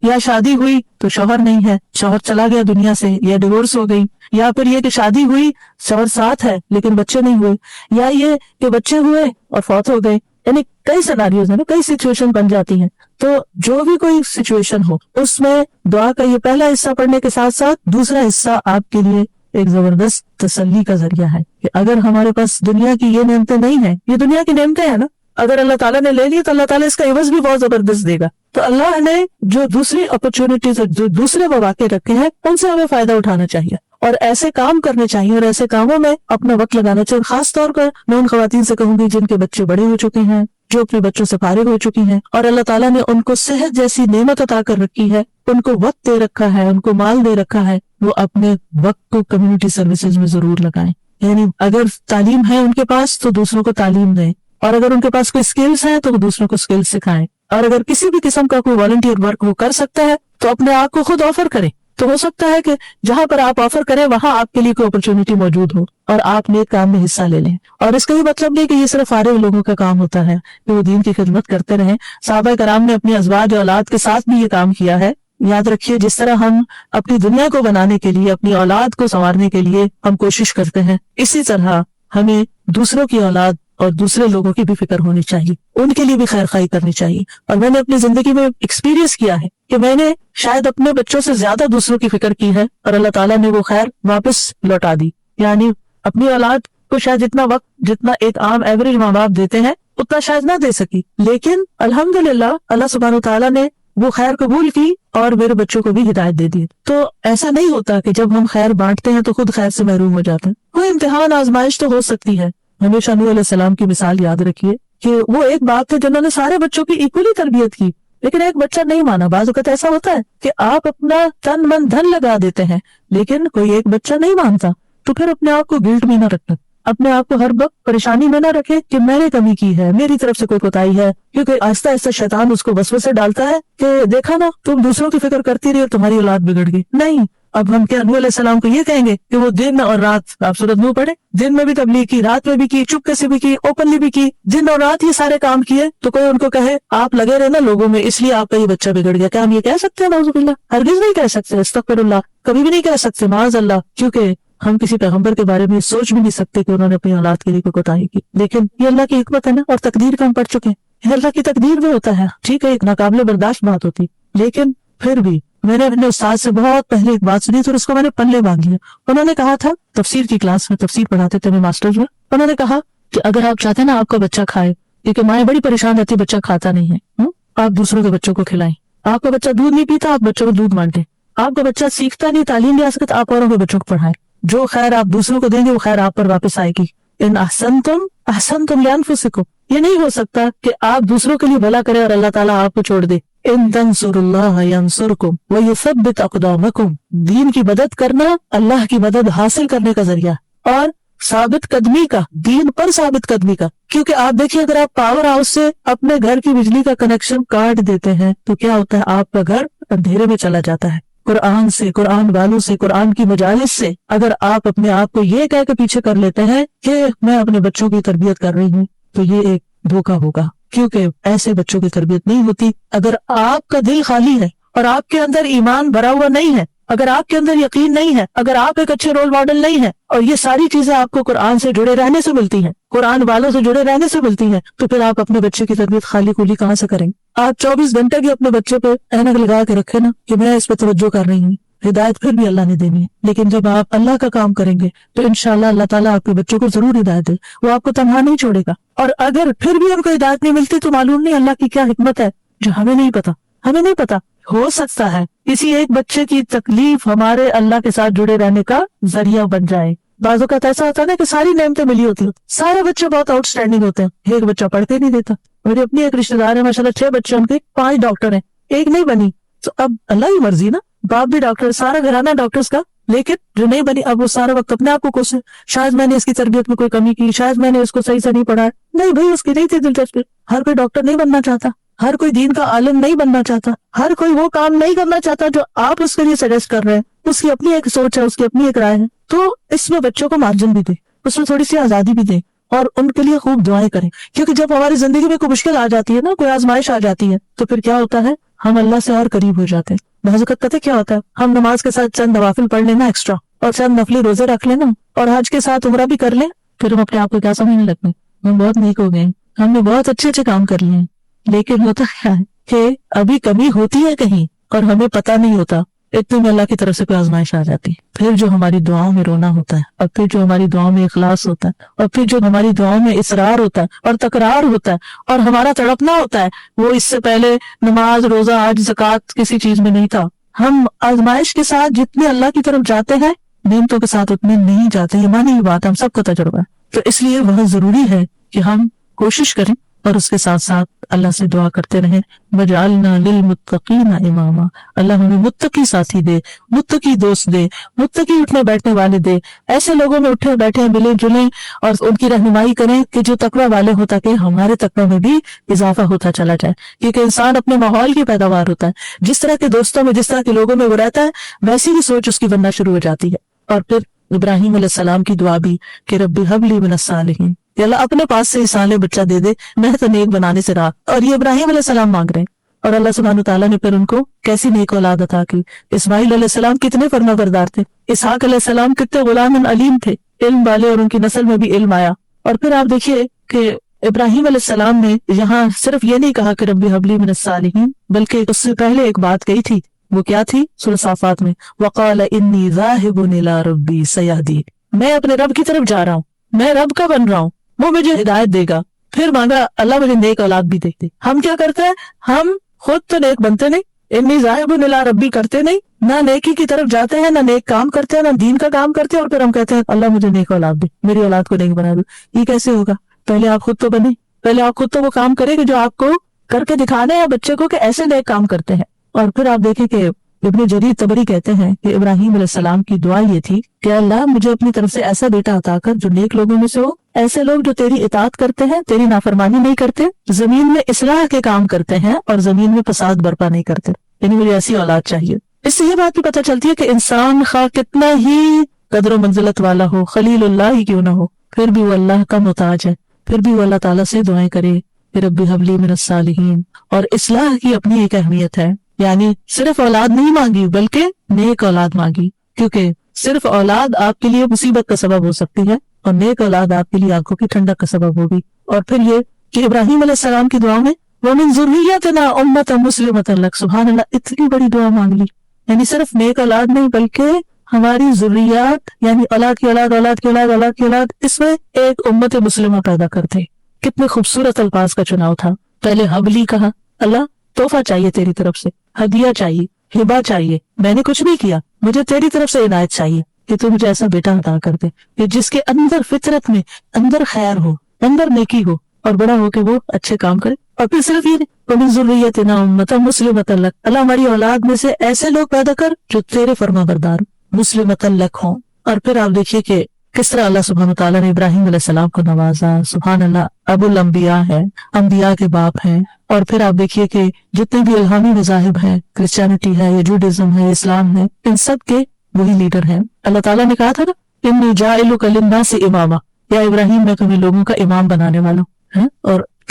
یا شادی ہوئی تو شوہر نہیں ہے, شوہر چلا گیا دنیا سے, یا ڈیورس ہو گئی, یا پھر یہ کہ شادی ہوئی شوہر ساتھ ہے لیکن بچے نہیں ہوئے, یا یہ کہ بچے ہوئے اور فوت ہو گئے. یعنی کئی سیناریوز ہیں, کئی سچویشن بن جاتی ہیں. تو جو بھی کوئی سچویشن ہو, اس میں دعا کا یہ پہلا حصہ پڑھنے کے ساتھ ساتھ دوسرا حصہ آپ کے لیے ایک زبردست تسلی کا ذریعہ ہے کہ اگر ہمارے پاس دنیا کی یہ نعمتیں نہیں ہیں, یہ دنیا کی نعمتیں ہیں نا, اگر اللہ تعالیٰ نے لے لی تو اللہ تعالیٰ اس کا عوض بھی بہت زبردست دے گا. تو اللہ نے جو دوسری اپرچونٹیز, جو دوسرے مواقع رکھے ہیں, ان سے ہمیں فائدہ اٹھانا چاہیے اور ایسے کام کرنے چاہیے اور ایسے کاموں میں اپنا وقت لگانا چاہیے. خاص طور پر میں ان خواتین سے کہوں گی جن کے بچے بڑے ہو چکے ہیں, جو اپنے بچوں سے فارغ ہو چکی ہیں, اور اللہ تعالیٰ نے ان کو صحت جیسی نعمت عطا کر رکھی ہے, ان کو وقت دے رکھا ہے, ان کو مال دے رکھا ہے, وہ اپنے وقت کو کمیونٹی سروسز میں ضرور لگائیں. یعنی اگر تعلیم ہے ان کے پاس تو دوسروں کو تعلیم دیں, اور اگر ان کے پاس کوئی سکلز ہیں تو وہ دوسروں کو سکلز سکھائیں, اور اگر کسی بھی قسم کا کوئی والنٹیئر ورک وہ کر سکتا ہے تو اپنے آپ کو خود آفر کریں. تو ہو سکتا ہے کہ جہاں پر آپ آفر کریں وہاں آپ کے لیے کوئی اپرچونٹی موجود ہو اور آپ نیک کام میں حصہ لے لیں. اور اس کا یہ مطلب نہیں کہ یہ صرف فارغ لوگوں کا کام ہوتا ہے کہ وہ دین کی خدمت کرتے رہیں. صحابہ کرام نے اپنی ازواج اولاد کے ساتھ بھی یہ کام کیا ہے. یاد رکھیے, جس طرح ہم اپنی دنیا کو بنانے کے لیے, اپنی اولاد کو سنوارنے کے لیے ہم کوشش کرتے ہیں, اسی طرح ہمیں دوسروں کی اولاد اور دوسرے لوگوں کی بھی فکر ہونی چاہیے, ان کے لیے بھی خیر خواہی کرنی چاہیے. اور میں نے اپنی زندگی میں ایکسپیرینس کیا ہے کہ میں نے شاید اپنے بچوں سے زیادہ دوسروں کی فکر کی ہے, اور اللہ تعالیٰ نے وہ خیر واپس لوٹا دی. یعنی اپنی اولاد کو شاید جتنا وقت جتنا ایک عام ایوریج ماں باپ دیتے ہیں اتنا شاید نہ دے سکی, لیکن الحمدللہ اللہ سبحانہ تعالیٰ نے وہ خیر قبول کی اور میرے بچوں کو بھی ہدایت دے دی. تو ایسا نہیں ہوتا کہ جب ہم خیر بانٹتے ہیں تو خود خیر سے محروم ہو جاتے ہیں. کوئی امتحان آزمائش تو ہو سکتی ہے. ہمیشہ نوح علیہ السلام کی مثال یاد رکھیے کہ وہ ایک باپ تھے جنہوں نے سارے بچوں کی ایکولی تربیت کی, لیکن ایک بچہ نہیں مانا. بعض اوقات ایسا ہوتا ہے کہ آپ اپنا تن من دھن لگا دیتے ہیں لیکن کوئی ایک بچہ نہیں مانتا, تو پھر اپنے آپ کو گلٹ میں نہ رکھنا, اپنے آپ کو ہر وقت پریشانی میں نہ رکھے کہ میں نے کمی کی ہے, میری طرف سے کوئی کوتاہی ہے. کیونکہ آہستہ آہستہ شیطان اس کو وسوسے ڈالتا ہے کہ دیکھا نا, تم دوسروں کی فکر کرتی رہی اور تمہاری اولاد بگڑ گئی. نہیں, اب ہم کیا نوح علیہ السلام کو یہ کہیں گے کہ وہ دن اور رات, آپ سورۃ نوح پڑھے, دن میں بھی تبلیغ کی, رات میں بھی کی, چپکے سے بھی کی, اوپنلی بھی کی, دن اور رات یہ سارے کام کیے. تو کوئی ان کو کہے آپ لگے رہے نا لوگوں میں اس لیے آپ کا یہ بچہ بگڑ گیا, کیا ہم یہ کہہ سکتے ہیں؟ نعوذ باللہ, ہرگز نہیں کہہ سکتے, استغفر اللہ, کبھی بھی نہیں کہہ سکتے, معاذ اللہ. کیونکہ ہم کسی پیغمبر کے بارے میں سوچ بھی نہیں سکتے کہ انہوں نے اپنی اولاد کے لیے کوئی کوتاہی کی. لیکن یہ اللہ کی حکمت ہے نا, اور تقدیر کا ہم پڑھ چکے ہیں, یہ اللہ کی تقدیر میں ہوتا ہے. ٹھیک ہے, ایک ناقابل برداشت بات ہوتی, لیکن پھر بھی میں نے اپنے استاد سے بہت پہلے ایک بات سنی تو اس کو میں نے پلے باندھ لیا. انہوں نے کہا تھا, تفسیر کی کلاس میں تفسیر پڑھاتے تھے میں ماسٹرز میں, انہوں نے کہا کہ اگر آپ چاہتے ہیں نا آپ کا بچہ کھائے, کیونکہ مائیں بڑی پریشان رہتی, بچہ کھاتا نہیں ہے, آپ دوسروں کے بچوں کو کھلائیں. آپ کا بچہ دودھ نہیں پیتا, آپ بچوں کو دودھ بانٹیں. آپ کا بچہ سیکھتا نہیں, تعلیم نہیں آ سکتا, آپ اوروں کے بچوں کو پڑھائیں. جو خیر آپ دوسروں کو دیں گے وہ خیر آپ پر واپس آئے گی. ان احسنتم لانفسکم, یہ نہیں ہو سکتا کہ آپ دوسروں کے لیے بھلا کریں اور اللہ تعالیٰ آپ کو چھوڑ دے. ان تنصروا اللہ ینصرکم ویثبت اقدامکم, دین کی مدد کرنا اللہ کی مدد حاصل کرنے کا ذریعہ, اور ثابت قدمی کا, دین پر ثابت قدمی کا. کیونکہ آپ دیکھیں, اگر آپ پاور ہاؤس سے اپنے گھر کی بجلی کا کنیکشن کاٹ دیتے ہیں تو کیا ہوتا ہے, آپ کا گھر اندھیرے میں چلا جاتا ہے. قرآن سے, قرآن والوں سے, قرآن کی مجالس سے اگر آپ اپنے آپ کو یہ کہہ کے پیچھے کر لیتے ہیں کہ میں اپنے بچوں کی تربیت کر رہی ہوں, تو یہ ایک دھوکہ ہوگا. کیونکہ ایسے بچوں کی تربیت نہیں ہوتی. اگر آپ کا دل خالی ہے اور آپ کے اندر ایمان بھرا ہوا نہیں ہے، اگر آپ کے اندر یقین نہیں ہے، اگر آپ ایک اچھے رول ماڈل نہیں ہے، اور یہ ساری چیزیں آپ کو قرآن سے جڑے رہنے سے ملتی ہیں، قرآن والوں سے جڑے رہنے سے ملتی ہیں، تو پھر آپ اپنے بچے کی تربیت خالی کولی کہاں سے کریں گے؟ آپ 24 گھنٹے بھی اپنے بچے پہ اینک لگا کے رکھے نا کہ میں اس پہ توجہ کر رہی ہوں، ہدایت پھر بھی اللہ نے دینی ہے. لیکن جب آپ اللہ کا کام کریں گے تو انشاءاللہ اللہ تعالیٰ آپ کے بچوں کو ضرور ہدایت دے، وہ آپ کو تنہا نہیں چھوڑے گا. اور اگر پھر بھی ان کو ہدایت نہیں ملتی تو معلوم نہیں اللہ کی کیا حکمت ہے جو ہمیں نہیں پتا. ہمیں نہیں پتا، ہو سکتا ہے کسی ایک بچے کی تکلیف ہمارے اللہ کے ساتھ جڑے رہنے کا ذریعہ بن جائے. بعض اوقات ایسا ہوتا ہے نا کہ ساری نعمتیں ملی ہوتی ہیں، سارے بچے بہت آؤٹ اسٹینڈنگ ہوتے ہیں، ایک بچہ پڑھ کے نہیں دیتا. میری اپنی ایک رشتے دار ہے ماشاءاللہ 6 بچے ان کے، 5 ڈاکٹر ہیں، ایک نہیں بنی. تو اب اللہ کی مرضی نا، باپ بھی ڈاکٹر، سارا گھرانہ ڈاکٹرز کا، لیکن جو نہیں بنی اب وہ سارا وقت اپنے آپ کو کوسے، شاید میں نے اس کی تربیت میں کوئی کمی کی، شاید میں نے اس کو صحیح سے نہیں پڑھایا. نہیں بھائی، اس کی نہیں تھی دلچسپی. ہر کوئی ڈاکٹر نہیں بننا چاہتا، ہر کوئی دین کا عالم نہیں بننا چاہتا، ہر کوئی وہ کام نہیں کرنا چاہتا جو آپ اس کے لیے سجیسٹ کر رہے ہیں. اس کی اپنی ایک سوچ ہے، اس کی اپنی ایک رائے ہے. تو اس میں بچوں کو مارجن بھی دے، اس میں تھوڑی سی آزادی بھی دے، اور ان کے لیے خوب دعائیں کریں. کیونکہ جب ہماری زندگی میں کوئی مشکل آ جاتی ہے نا، کوئی آزمائش آ جاتی ہے، تو پھر کیا ہوتا ہے، ہم اللہ سے اور قریب ہو جاتے ہیں. بعض اوقات پتہ کیا ہوتا ہے، ہم نماز کے ساتھ چند نوافل پڑھ لینا ایکسٹرا، اور چند نفلی روزے رکھ لینا، اور حج کے ساتھ عمرہ بھی کر لیں، پھر ہم اپنے آپ کو کیا سمجھنے لگتے ہیں، ہم بہت نیک ہو گئے، ہم نے بہت اچھے اچھے کام کر لیے ہیں. لیکن ہوتا کیا ہے کہ ابھی کمی ہوتی ہے کہیں اور ہمیں پتہ نہیں ہوتا، اتنے میں اللہ کی طرف سے کوئی آزمائش آ جاتی ہے. پھر جو ہماری دعاؤں میں رونا ہوتا ہے، اور پھر جو ہماری دعاؤں میں اخلاص ہوتا ہے، اور پھر جو ہماری دعاؤں میں اصرار ہوتا ہے اور تکرار ہوتا ہے اور ہمارا تڑپنا ہوتا ہے، وہ اس سے پہلے نماز، روزہ، حج، زکوٰۃ کسی چیز میں نہیں تھا. ہم آزمائش کے ساتھ جتنے اللہ کی طرف جاتے ہیں، نعمتوں کے ساتھ اتنے نہیں جاتے. یہ مانی یہ بات ہم سب کو تجربہ ہے. تو اس لیے بہت ضروری ہے کہ ہم کوشش کریں اور اس کے ساتھ ساتھ اللہ سے دعا کرتے رہیں، وَجْعَلْنَا لِلْمُتَّقِينَ إِمَامًا، اللہ ہمیں متقی ساتھی دے، متقی دوست دے، متقی اٹھنے بیٹھنے والے دے. ایسے لوگوں میں اٹھے بیٹھے ملیں جلیں اور ان کی رہنمائی کریں کہ جو تقوی والے ہو، تاکہ ہمارے تقوی میں بھی اضافہ ہوتا چلا جائے. کیونکہ انسان اپنے ماحول کی پیداوار ہوتا ہے، جس طرح کے دوستوں میں، جس طرح کے لوگوں میں وہ رہتا ہے، ویسی ہی سوچ اس کی بننا شروع ہو جاتی ہے. اور پھر ابراہیم علیہ السلام کی دعا بھی کہ ربی ہب لی من الصالحین، کہ اللہ اپنے پاس سے صالح بچہ دے دے، میں تو نیک بنانے سے رہا. اور یہ ابراہیم علیہ السلام مانگ رہے ہیں، اور اللہ سبحانہ تعالیٰ نے پھر ان کو کیسی نیک اولاد عطا کی. اسماعیل علیہ السلام کتنے فرما بردار تھے، اسحاق علیہ السلام کتنے غلام علیم تھے، علم والے، اور ان کی نسل میں بھی علم آیا. اور پھر آپ دیکھیے کہ ابراہیم علیہ السلام نے یہاں صرف یہ نہیں کہا کہ ربی حب لی من الصالحین، بلکہ اس سے پہلے ایک بات کہی تھی. وہ کیا تھی؟ سورہ صافات میں وقال انی ذاہب الی ربی سیہدین، میں اپنے رب کی طرف جا رہا ہوں، میں رب کا بن رہا ہوں، وہ مجھے ہدایت دے گا. پھر مانگا اللہ مجھے نیک اولاد بھی دے دے. ہم کیا کرتے ہیں، ہم خود تو نیک بنتے نہیں، انی ذاہب الی ربی کرتے نہیں، نہ نیکی کی طرف جاتے ہیں، نہ نیک کام کرتے ہیں، نہ دین کا کام کرتے ہیں، اور پھر ہم کہتے ہیں اللہ مجھے نیک اولاد دے، میری اولاد کو نیک بنا دو. یہ کیسے ہوگا؟ پہلے آپ خود تو بنے، پہلے آپ خود تو وہ کام کریں کہ جو آپ کو کر کے دکھانے ہیں بچے کو کہ ایسے نیک کام کرتے ہیں. اور پھر آپ دیکھیں کہ ابن جریر طبری کہتے ہیں کہ ابراہیم علیہ السلام کی دعا یہ تھی کہ اللہ مجھے اپنی طرف سے ایسا بیٹا عطا کر جو نیک لوگوں میں سے ہو، ایسے لوگ جو تیری اطاعت کرتے ہیں، تیری نافرمانی نہیں کرتے، زمین میں اصلاح کے کام کرتے ہیں اور زمین میں فساد برپا نہیں کرتے. یعنی مجھے ایسی اولاد چاہیے. اس سے یہ بات بھی پتہ چلتی ہے کہ انسان خواہ کتنا ہی قدر و منزلت والا ہو، خلیل اللہ ہی کیوں نہ ہو، پھر بھی وہ اللہ کا محتاج ہے، پھر بھی وہ اللہ تعالیٰ سے دعائیں کرے کہ ربی حب لی من الصالحین. اور اصلاح کی اپنی ایک اہمیت ہے، یعنی صرف اولاد نہیں مانگی بلکہ نیک اولاد مانگی، کیونکہ صرف اولاد آپ کے لیے مصیبت کا سبب ہو سکتی ہے اور نیک اولاد آپ کے لیے آنکھوں کی ٹھنڈک کا سبب ہوگی. اور پھر یہ کہ ابراہیم علیہ السلام کی دعا میں وَمِن ذُرِّيَّتِنَا أُمَّةً مُسْلِمَةً لَكَ، سبحان اللہ، اتنی بڑی دعا مانگ لی. یعنی صرف نیک اولاد نہیں بلکہ ہماری ذریات، یعنی اولاد کی اولاد، اولاد کی اولاد، اولاد کی اولاد، اس میں ایک امت مسلمہ پیدا کرتے. کتنے خوبصورت الفاظ کا چناؤ تھا. پہلے حبلی کہا، اللہ تحفہ چاہیے تیری طرف سے، ہدیہ چاہیے، ہبہ چاہیے، میں نے کچھ نہیں کیا، مجھے تیری طرف سے عنایت چاہیے کہ تو مجھے ایسا بیٹا عطا کر دے کہ جس کے اندر فطرت میں اندر خیر ہو، اندر نیکی ہو، اور بڑا ہو کے وہ اچھے کام کرے. اور پھر صرف یہ وَمِن ذُرِّيَّتِنَا أُمَّةً مُسْلِمَةً لَكَ، اللہ ہماری اولاد میں سے ایسے لوگ پیدا کر جو تیرے فرما بردار مُسْلِمَةً لَكَ ہوں. اور پھر آپ دیکھیے کہ کس طرح اللہ سبحانہ تعالیٰ نے ابراہیم علیہ السلام کو نوازا. سبحان اللہ، ابو الانبیاء ہے، انبیاء کے باپ ہیں. اور پھر آپ دیکھیے کہ جتنے بھی الہامی مذاہب ہیں، کرسچینٹی ہے یا جوڈازم ہے، اسلام ہے، ان سب کے وہی لیڈر ہیں. اللہ تعالیٰ نے کہا تھا نا انی جاعلک للناس اماما، یا ابراہیم میں تمہیں لوگوں کا امام بنانے والا ہوں. اور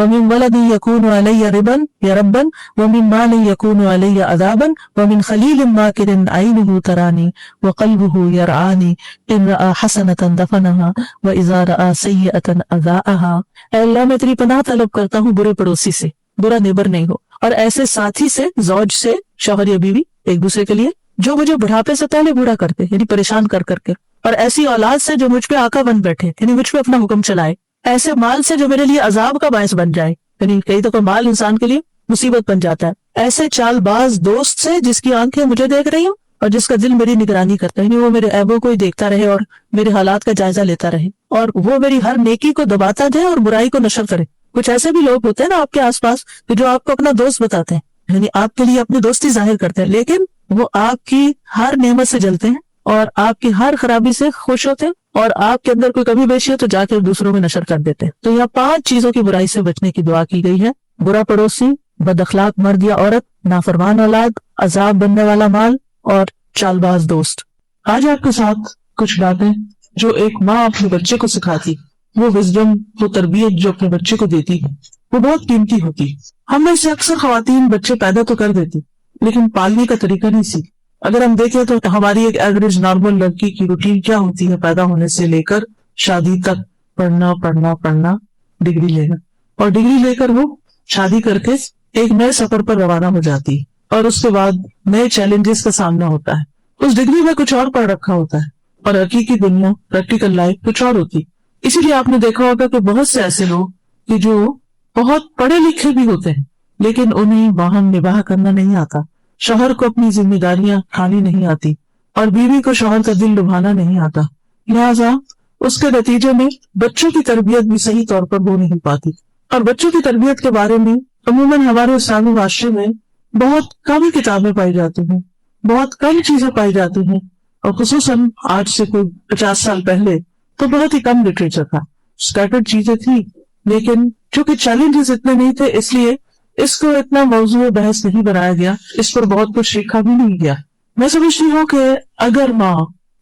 ومن ولد يكون علي ربا ومن مال يكون علي عذابا ومن خليل ماكر عينه تراني وقلبه يرعاني إن رأى حسنة دفنها وإذا رأى سيئة أذاءها. اے اللہ میں تیری پناہ طلب کرتا ہوں برے پڑوسی سے، برا نیبر نہیں ہو، اور ایسے ساتھی سے، زوج سے، شوہر یا بیوی ایک دوسرے کے لیے، جو مجھے بڑھاپے سے پہلے برا کرتے یعنی پریشان کر کر کے، اور ایسی اولاد سے جو مجھ پہ آقا بن بیٹھے یعنی مجھ پہ اپنا حکم چلائے، ایسے مال سے جو میرے لیے عذاب کا باعث بن جائے، یعنی کئی دفعہ مال انسان کے لیے مصیبت بن جاتا ہے، ایسے چال باز دوست سے جس کی آنکھیں مجھے دیکھ رہی ہوں اور جس کا دل میری نگرانی کرتا ہے، یعنی وہ میرے عیبوں کو ہی دیکھتا رہے اور میرے حالات کا جائزہ لیتا رہے، اور وہ میری ہر نیکی کو دباتا جائے اور برائی کو نشر کرے. کچھ ایسے بھی لوگ ہوتے ہیں نا آپ کے آس پاس جو آپ کو اپنا دوست بتاتے ہیں، یعنی آپ کے لیے اپنی دوستی ظاہر کرتے ہیں، لیکن وہ آپ کی ہر نعمت سے جلتے ہیں اور آپ کی ہر خرابی سے خوش ہوتے ہیں، اور آپ کے اندر کوئی کمی بیشی ہے تو جا کے دوسروں میں نشر کر دیتے ہیں. تو یہاں 5 چیزوں کی برائی سے بچنے کی دعا کی گئی ہے: برا پڑوسی، بد اخلاق مرد یا عورت، نافرمان اولاد، عذاب بننے والا مال، اور چال باز دوست. آج آپ کے ساتھ کچھ باتیں جو ایک ماں اپنے بچے کو سکھاتی، وہ وزڈم، وہ تربیت جو اپنے بچے کو دیتی ہے، وہ بہت قیمتی ہوتی ہے. ہم میں سے اکثر خواتین بچے پیدا تو کر دیتی لیکن پالنے کا طریقہ نہیں سیکھ. اگر ہم دیکھیں تو ہماری ایک ایوریج نارمل لڑکی کی روٹین کیا ہوتی ہے پیدا ہونے سے لے کر شادی تک؟ پڑھنا پڑھنا پڑھنا، ڈگری لینا، اور ڈگری لے کر وہ شادی کر کے ایک نئے سفر پر روانہ ہو جاتی ہے، اور اس کے بعد نئے چیلنجز کا سامنا ہوتا ہے. اس ڈگری میں کچھ اور پڑھ رکھا ہوتا ہے اور حقیقی دنیا، پریکٹیکل لائف کچھ اور ہوتی. اسی لیے آپ نے دیکھا ہوگا کہ بہت سے ایسے لوگ کہ جو بہت پڑھے لکھے بھی ہوتے ہیں لیکن انہیں باہم نباہ کرنا نہیں آتا، شوہر کو اپنی ذمہ داریاں کھانی نہیں آتی، اور بیوی کو شوہر کا دل لبھانا نہیں آتا، لہٰذا اس کے نتیجے میں بچوں کی تربیت بھی صحیح طور پر ہو نہیں پاتی. اور بچوں کی تربیت کے بارے میں عموماً ہمارے اسلامی معاشرے میں بہت کم کتابیں پائی جاتی ہیں، بہت کم چیزیں پائی جاتی ہیں، اور خصوصاً آج سے کوئی 50 سال پہلے تو بہت ہی کم لٹریچر تھا، اسکیٹرڈ چیزیں تھیں، لیکن چونکہ چیلنجز اتنے نہیں تھے اس لیے اس کو اتنا موضوع بحث نہیں بنایا گیا، اس پر بہت کچھ سیکھا بھی نہیں گیا. میں سمجھتی ہوں کہ اگر ماں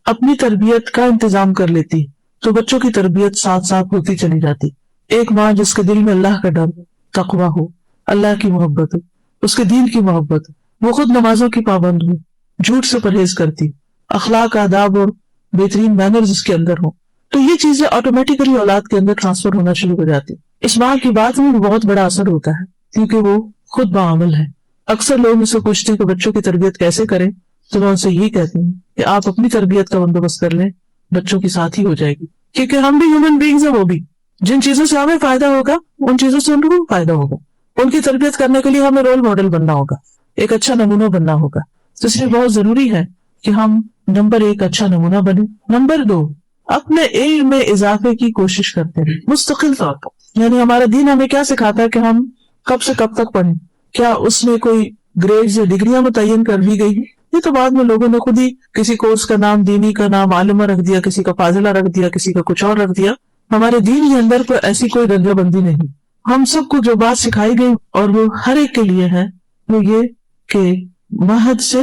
اپنی تربیت کا انتظام کر لیتی تو بچوں کی تربیت ساتھ ساتھ ہوتی چلی جاتی. ایک ماں جس کے دل میں اللہ کا ڈر، تقویٰ ہو، اللہ کی محبت ہو، اس کے دین کی محبت ہو، وہ خود نمازوں کی پابند ہو، جھوٹ سے پرہیز کرتی، اخلاق، آداب اور بہترین مینرز اس کے اندر ہو، تو یہ چیزیں آٹومیٹیکلی اولاد کے اندر ٹرانسفر ہونا شروع ہو جاتی. اس ماں کی بات میں بہت بڑا اثر ہوتا ہے کیونکہ وہ خود باعمل ہے. اکثر لوگ مجھ سے پوچھتے ہیں کہ بچوں کی تربیت کیسے کریں، تو میں ان سے یہ کہتی ہوں کہ آپ اپنی تربیت کا بندوبست کر لیں، بچوں کی ساتھ ہی ہو جائے گی، کیونکہ ہم بھی ہیومن بینگز ہیں، وہ بھی جن چیزوں سے ہمیں فائدہ ہوگا ان چیزوں سے ان کو فائدہ ہوگا. ان کی تربیت کرنے کے لیے ہمیں رول ماڈل بننا ہوگا، ایک اچھا نمونہ بننا ہوگا. تو اس لیے بہت ضروری ہے کہ ہم نمبر 1 اچھا نمونہ بنے، نمبر 2 اپنے علم میں اضافے کی کوشش کرتے ہیں مستقل طور پر. یعنی ہمارا دین ہمیں کیا سکھاتا ہے کہ ہم کب سے کب تک پڑھیں؟ کیا اس میں کوئی گریڈز یا ڈگریاں متعین کر دی گئی؟ یہ تو بعد میں لوگوں نے خود ہی کسی کورس کا نام دینی کا نام عالمہ رکھ دیا، کسی کا فاضلہ رکھ دیا، کسی کا کچھ اور رکھ دیا. ہمارے دین کے اندر کوئی ایسی کوئی درجہ بندی نہیں. ہم سب کو جو بات سکھائی گئی اور وہ ہر ایک کے لیے ہے وہ یہ کہ مہد سے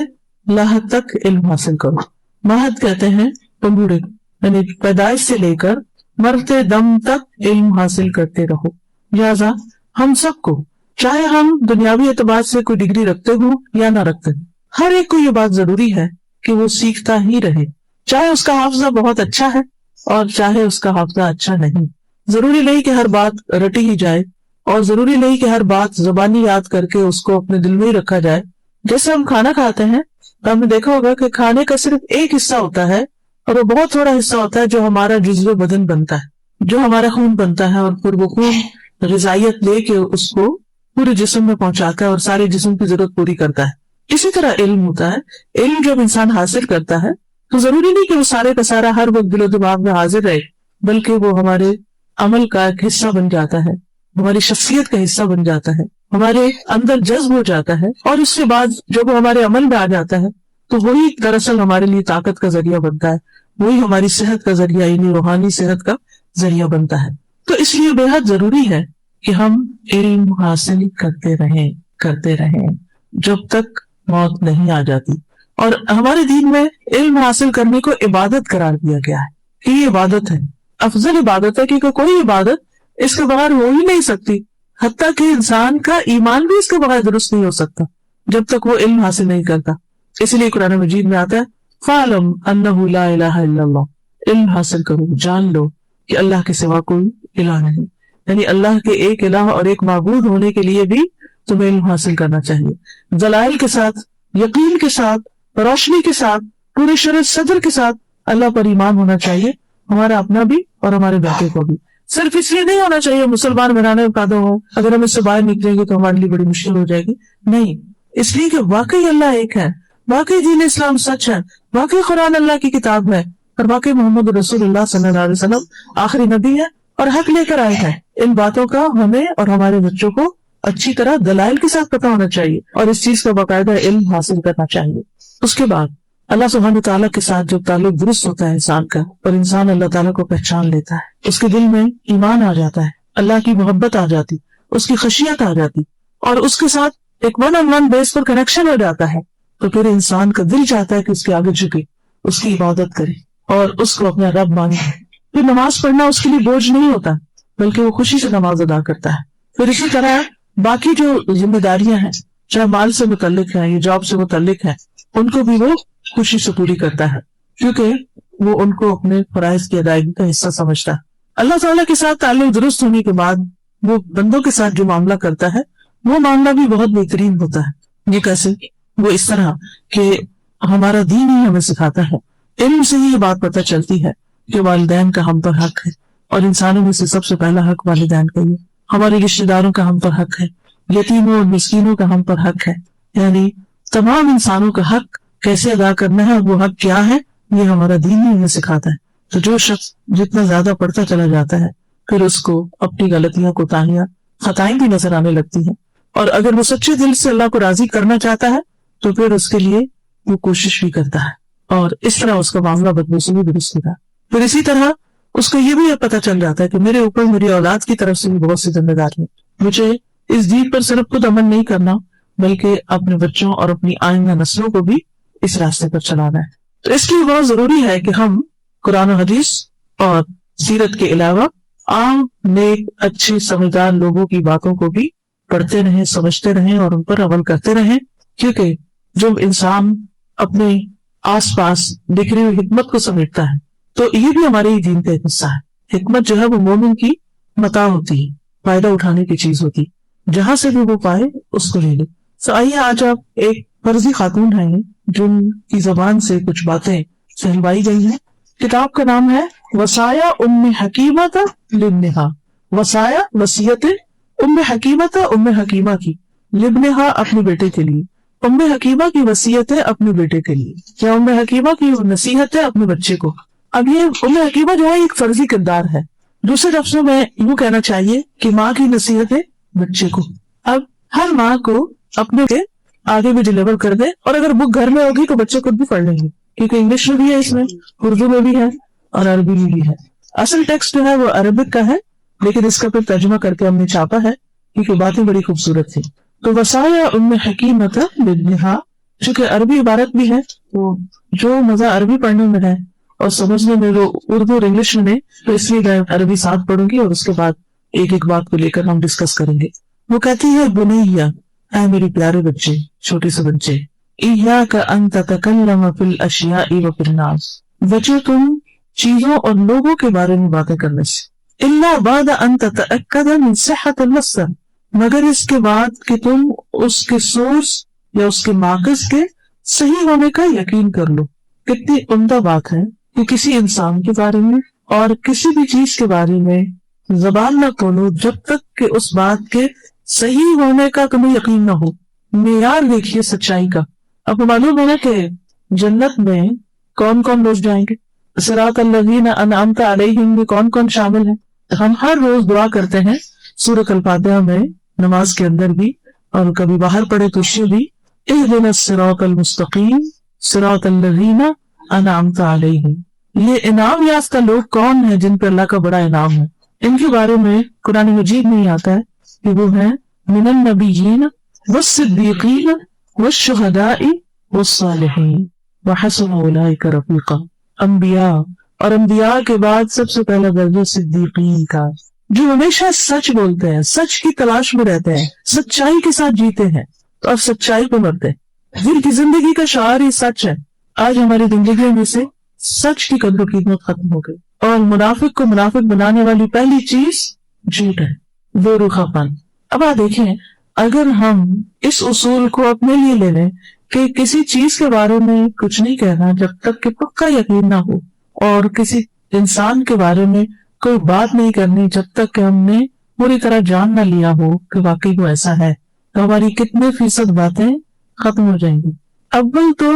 لاحد تک علم حاصل کرو. مہد کہتے ہیں پنگوڑے، یعنی پیدائش سے لے کر مرتے دم تک علم حاصل کرتے رہو. لہٰذا ہم سب کو، چاہے ہم دنیاوی اعتبار سے کوئی ڈگری رکھتے ہوں یا نہ رکھتے ہوں، ہر ایک کو یہ بات ضروری ہے کہ وہ سیکھتا ہی رہے، چاہے اس کا حافظہ بہت اچھا ہے اور چاہے اس کا حافظہ اچھا نہیں. ضروری نہیں کہ ہر بات رٹی ہی جائے، اور ضروری نہیں کہ ہر بات زبانی یاد کر کے اس کو اپنے دل میں ہی رکھا جائے. جیسے ہم کھانا کھاتے ہیں تو ہم نے دیکھا ہوگا کہ کھانے کا صرف ایک حصہ ہوتا ہے اور وہ بہت تھوڑا حصہ ہوتا ہے جو ہمارا جزو بدن بنتا ہے، جو ہمارا خون بنتا ہے، اور پھر وہ خون غذائیت لے کے اس کو پورے جسم میں پہنچاتا ہے اور سارے جسم کی ضرورت پوری کرتا ہے. اسی طرح علم ہوتا ہے. علم جب انسان حاصل کرتا ہے تو ضروری نہیں کہ وہ سارے کا سارا ہر وقت دل و دماغ میں حاضر رہے، بلکہ وہ ہمارے عمل کا ایک حصہ بن جاتا ہے، ہماری شخصیت کا حصہ بن جاتا ہے، ہمارے اندر جذب ہو جاتا ہے، اور اس کے بعد جب وہ ہمارے عمل میں آ جاتا ہے تو وہی دراصل ہمارے لیے طاقت کا ذریعہ بنتا ہے، وہی ہماری صحت کا ذریعہ، یعنی روحانی صحت کا ذریعہ بنتا ہے. تو اس لیے بے حد ضروری ہے کہ ہم علم حاصل کرتے رہیں جب تک موت نہیں آ جاتی. اور ہمارے دین میں علم حاصل کرنے کو عبادت قرار دیا گیا ہے کہ یہ عبادت ہے، افضل عبادت ہے، کیونکہ کوئی عبادت اس کے بغیر ہو ہی نہیں سکتی. حتیٰ کہ انسان کا ایمان بھی اس کے بغیر درست نہیں ہو سکتا جب تک وہ علم حاصل نہیں کرتا. اس لیے قرآن مجید میں آتا ہے فَعْلَمْ أَنَّهُ لَا إِلَهَ إِلَّا اللَّهُ، علم حاصل کرو، جان لو کہ اللہ کے سوا کوئی الہ نہیں. یعنی اللہ کے ایک الہ اور ایک معبود ہونے کے لیے بھی تمہیں علم حاصل کرنا چاہیے، دلائل کے ساتھ، یقین کے ساتھ، روشنی کے ساتھ، پورے شرح صدر کے ساتھ اللہ پر ایمان ہونا چاہیے، ہمارا اپنا بھی اور ہمارے بیٹے کو بھی. صرف اس لیے نہیں ہونا چاہیے مسلمان بنانے کا پیدا ہو، اگر ہم اس سے باہر نکلیں گے تو ہمارے لیے بڑی مشکل ہو جائے گی. نہیں، اس لیے کہ واقعی اللہ ایک ہے، واقعی دین اسلام سچ ہے، واقعی قرآن اللہ کی کتاب ہے، اور واقعی محمد رسول اللہ صلی اللہ علیہ وسلم آخری نبی ہے اور حق لے کر آئے ہیں. ان باتوں کا ہمیں اور ہمارے بچوں کو اچھی طرح دلائل کے ساتھ پتہ ہونا چاہیے اور اس چیز کا باقاعدہ علم حاصل کرنا چاہیے. اس کے بعد اللہ سبحانہ تعالیٰ کے ساتھ جب تعلق درست ہوتا ہے انسان کا اور انسان اللہ تعالیٰ کو پہچان لیتا ہے، اس کے دل میں ایمان آ جاتا ہے، اللہ کی محبت آ جاتی، اس کی خشیت آ جاتی اور اس کے ساتھ ایک ون آن ون بیس پر کنیکشن ہو جاتا ہے، تو پھر انسان کا دل چاہتا ہے کہ اس کے آگے جھکے، اس کی عبادت کرے اور اس کو اپنا رب مانے. پھر نماز پڑھنا اس کے لیے بوجھ نہیں ہوتا بلکہ وہ خوشی سے نماز ادا کرتا ہے. پھر اسی طرح باقی جو ذمہ داریاں ہیں، چاہے مال سے متعلق ہیں یا جاب سے متعلق ہیں، ان کو بھی وہ خوشی سے پوری کرتا ہے کیونکہ وہ ان کو اپنے فرائض کی ادائیگی کا حصہ سمجھتا ہے. اللہ تعالیٰ کے ساتھ تعلق درست ہونے کے بعد وہ بندوں کے ساتھ جو معاملہ کرتا ہے وہ معاملہ بھی بہت بہترین ہوتا ہے. یہ کیسے؟ وہ اس طرح کہ ہمارا دین ہی ہمیں سکھاتا ہے. علم سے ہی یہ بات پتہ چلتی ہے کہ والدین کا ہم پر حق ہے اور انسانوں میں سے سب سے پہلا حق والدین کا ہے. ہمارے رشتہ داروں کا ہم پر حق ہے، یتیموں اور مسکینوں کا ہم پر حق ہے. یعنی تمام انسانوں کا حق کیسے ادا کرنا ہے، وہ حق کیا ہے، یہ ہمارا دین ہی ہمیں سکھاتا ہے. تو جو شخص جتنا زیادہ پڑھتا چلا جاتا ہے پھر اس کو اپنی غلطیاں، کوتاہیاں، خطائیں بھی نظر آنے لگتی ہیں، اور اگر وہ سچے دل سے اللہ کو راضی کرنا چاہتا ہے تو پھر اس کے لیے وہ کوشش بھی کرتا ہے اور اس طرح اس کا معاملہ بدلے سے بھی درست ہوتا ہے. پھر اسی طرح اس کو یہ بھی پتہ چل جاتا ہے کہ میرے اوپر میری اولاد کی طرف سے بھی بہت سی ذمہ داریاں، مجھے اس دین پر صرف خود عمل نہیں کرنا بلکہ اپنے بچوں اور اپنی آئندہ نسلوں کو بھی اس راستے پر چلانا ہے. تو اس لیے بہت ضروری ہے کہ ہم قرآن و حدیث اور سیرت کے علاوہ عام نیک اچھے سمجھدار لوگوں کی باتوں کو بھی پڑھتے رہیں، سمجھتے رہیں اور ان پر عمل کرتے رہیں، کیونکہ جب انسان اپنے آس پاس دکھ رہی ہوئی حکمت کو سمیٹتا ہے تو یہ بھی ہمارے ہی دین کا ایک حصہ ہے. حکمت جو ہے وہ مومن کی متاع ہوتی ہے، فائدہ اٹھانے کی چیز ہوتی، جہاں سے بھی وہ پائے اس کو لے لے. تو آئیے آج آپ ایک فرضی خاتون ہیں جن کی زبان سے کچھ باتیں سہلوائی گئی ہیں. کتاب کا نام ہے وصایا ام حکیمہ لابنہا، وصایا وصیت ام حکیمہ، ام حکیمہ کی، لابنہا اپنے بیٹے کے لیے. ام حکیمہ کی وصیت ہے اپنے بیٹے کے لیے، یا ام حکیمہ کی نصیحت ہے اپنے بچے کو. اب یہ ام حکیمہ جو ہے ایک فرضی کردار ہے. دوسرے لفظوں میں یوں کہنا چاہیے کہ ماں کی نصیحت ہے بچے کو. اب ہر ماں کو اپنے کے آگے بھی ڈلیور کر دے، اور اگر بک گھر میں ہوگی تو بچے خود بھی پڑھ لیں گے، کیونکہ انگلش میں بھی ہے، اس میں اردو میں بھی ہے اور عربی میں بھی ہے. اصل ٹیکسٹ جو ہے وہ عربک کا ہے لیکن اس کا پھر ترجمہ کر کے ہم نے چھاپا ہے کیونکہ باتیں بڑی خوبصورت تھی. تو وصایا ام حکیمۃ لابنہا چونکہ عربی عبارت بھی ہے تو جو مزہ عربی پڑھنے میں ہے اور سمجھنے میں وہ اردو اور انگلش میں، تو اس لیے میں عربی ساتھ پڑھوں گی اور اس کے بعد ایک ایک بات کو لے کر ہم ڈسکس کریں گے. وہ کہتی ہے بنیا، اے میرے پیارے بچے، چھوٹے سے بچے، ایاک ان تتکلم فی الاشیاء وفی الناس، بچے تم چیزوں اور لوگوں کے بارے میں باتیں کرنے سے، الا بعد ان تتأکد من صحت المصدر، مگر اس کے بعد کہ تم اس کے سورس یا اس کے ماخذ کے صحیح ہونے کا یقین کر لو. کتنی عمدہ بات ہے کہ کسی انسان کے بارے میں اور کسی بھی چیز کے بارے میں زبان نہ کھولو جب تک کہ اس بات کے صحیح ہونے کا تمہیں یقین نہ ہو. معیار دیکھیے سچائی کا. اب معلوم ہے نا کہ جنت میں کون کون لوگ جائیں گے، صراط الذین انعمت علیہم میں کون کون شامل ہیں. ہم ہر روز دعا کرتے ہیں سورۃ الفاتحہ میں، نماز کے اندر بھی اور کبھی باہر پڑھے تو اس بھی، اہدنا الصراط المستقیم صراط الذین انعمت علیہم. یہ انعام یافتہ لوگ کون ہیں جن پہ اللہ کا بڑا انعام ہے؟ ان کے بارے میں قرآن مجید میں آتا ہے کہ وہ ہیں من النبیین والصدیقین والشہداء والصالحین وحسن اولئک رفیقا. انبیاء اور انبیاء کے بعد سب سے پہلا درجہ صدیقین کا، جو ہمیشہ سچ بولتے ہیں, سچ کی تلاش میں رہتے ہیں, سچائی کے ساتھ جیتے ہیں تو اب سچائی پہ مرتے ہیں. جن کی زندگی کا شعار ہی سچ ہے. آج ہماری زندگیوں میں سے سچ کی قدر و قیمت ختم ہو گئی, اور منافق کو منافق بنانے والی پہلی چیز جھوٹ ہے, بے روخا پن. اب آپ دیکھیں, اگر ہم اس اصول کو اپنے لیے لے لیں کہ کسی چیز کے بارے میں کچھ نہیں کہنا جب تک کہ پکا یقین نہ ہو, اور کسی انسان کے بارے میں کوئی بات نہیں کرنی جب تک کہ ہم نے پوری طرح جان نہ لیا ہو کہ واقعی وہ ایسا ہے, تو ہماری کتنے فیصد باتیں ختم ہو جائیں گی. اول تو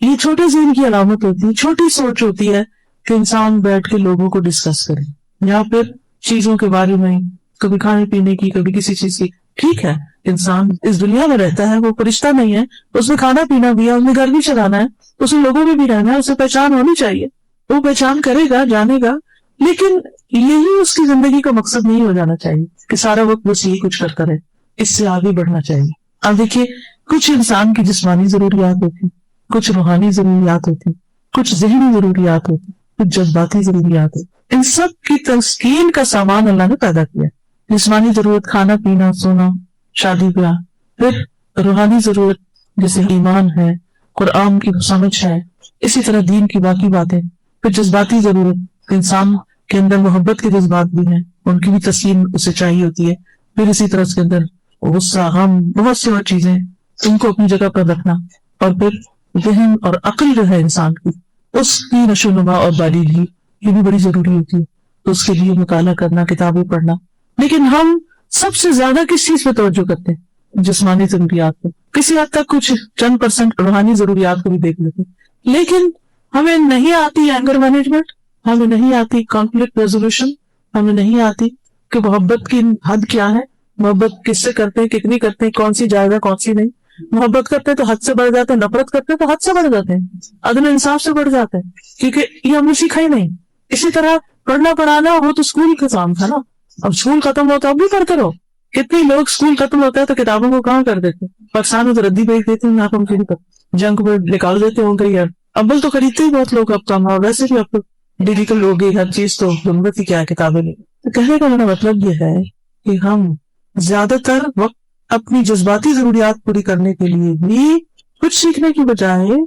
یہ چھوٹے ذہن کی علامت ہوتی ہے, چھوٹی سوچ ہوتی ہے کہ انسان بیٹھ کے لوگوں کو ڈسکس کرے, یا پھر چیزوں کے بارے میں, کبھی کھانے پینے کی, کبھی کسی چیز کی. ٹھیک ہے, انسان اس دنیا میں رہتا ہے, وہ فرشتہ نہیں ہے, اس میں کھانا پینا بھی ہے, اس میں گھر بھی چلانا ہے, اس میں لوگوں میں بھی رہنا ہے, اسے پہچان ہونی چاہیے, وہ پہچان کرے گا, جانے گا. لیکن یہی اس کی زندگی کا مقصد نہیں ہو جانا چاہیے کہ سارا وقت بس یہی کچھ کرتا رہے, اس سے آگے بڑھنا چاہیے. اب دیکھیے, کچھ انسان کی جسمانی ضروریات ہوتی, کچھ روحانی ضروریات ہوتی, کچھ ذہنی ضروریات ہوتی, کچھ جذباتی ضروریات ہوتی. ان سب کی تسکین کا سامان اللہ نے پیدا کیا. جسمانی ضرورت کھانا پینا سونا شادی بیاہ, پھر روحانی ضرورت جیسے ایمان ہے, قرآن کی سمجھ ہے, اسی طرح دین کی باقی باتیں. پھر جذباتی ضرورت, انسان کے اندر محبت کے جذبات بھی ہیں, ان کی بھی تسکین اسے چاہیے ہوتی ہے. پھر اسی طرح اس کے اندر غصہ, غم, بہت سی اور چیزیں, ان کو اپنی جگہ پر رکھنا. اور پھر ذہن اور عقل جو ہے انسان کی, اس کی نشو و نما اور بالغی یہ بھی بڑی ضروری ہوتی ہے. تو اس کے لیے مطالعہ کرنا, کتابیں پڑھنا. لیکن ہم سب سے زیادہ کس چیز پہ توجہ کرتے ہیں؟ جسمانی ضروریات پہ. کسی حد تک کچھ چند % روحانی ضروریات کو بھی دیکھ لیتے ہیں. لیکن ہمیں نہیں آتی اینگر مینجمنٹ, ہمیں نہیں آتی کانفلکٹ ریزولوشن, ہمیں نہیں آتی کہ محبت کی حد کیا ہے, محبت کس سے کرتے ہیں, کتنی کرتے ہیں, کون سی جائز ہے, کون سی نہیں. محبت کرتے ہیں تو حد سے بڑھ جاتے ہیں, نفرت کرتے ہیں تو حد سے بڑھ جاتے ہیں, عدل انصاف سے بڑھ جاتے ہیں, کیونکہ یہ ہم نے سیکھا ہی نہیں. اسی طرح پڑھنا پڑھانا وہ تو اسکول کا کام تھا نا, اب اسکول ختم ہوتا اب بھی پڑھتے رہو. کتنے لوگ اسکول ختم ہوتا ہے تو کتابوں کو کہاں کر دیتے, پاکستان میں ردی بیچ دیتے ہیں, یہاں پر جنگ پہ نکال دیتے ہوں گے یار. ابل تو خریدتے ہی بہت لوگ اب کام, ویسے بھی اب تو ڈیجیٹل ہو گئی ہر چیز, تو ضرورت ہی کیا ہے کتابیں لیں. تو کہنے کا میرا مطلب یہ ہے کہ ہم زیادہ تر وقت اپنی جذباتی ضروریات پوری کرنے کے لیے بھی کچھ سیکھنے کی بجائے,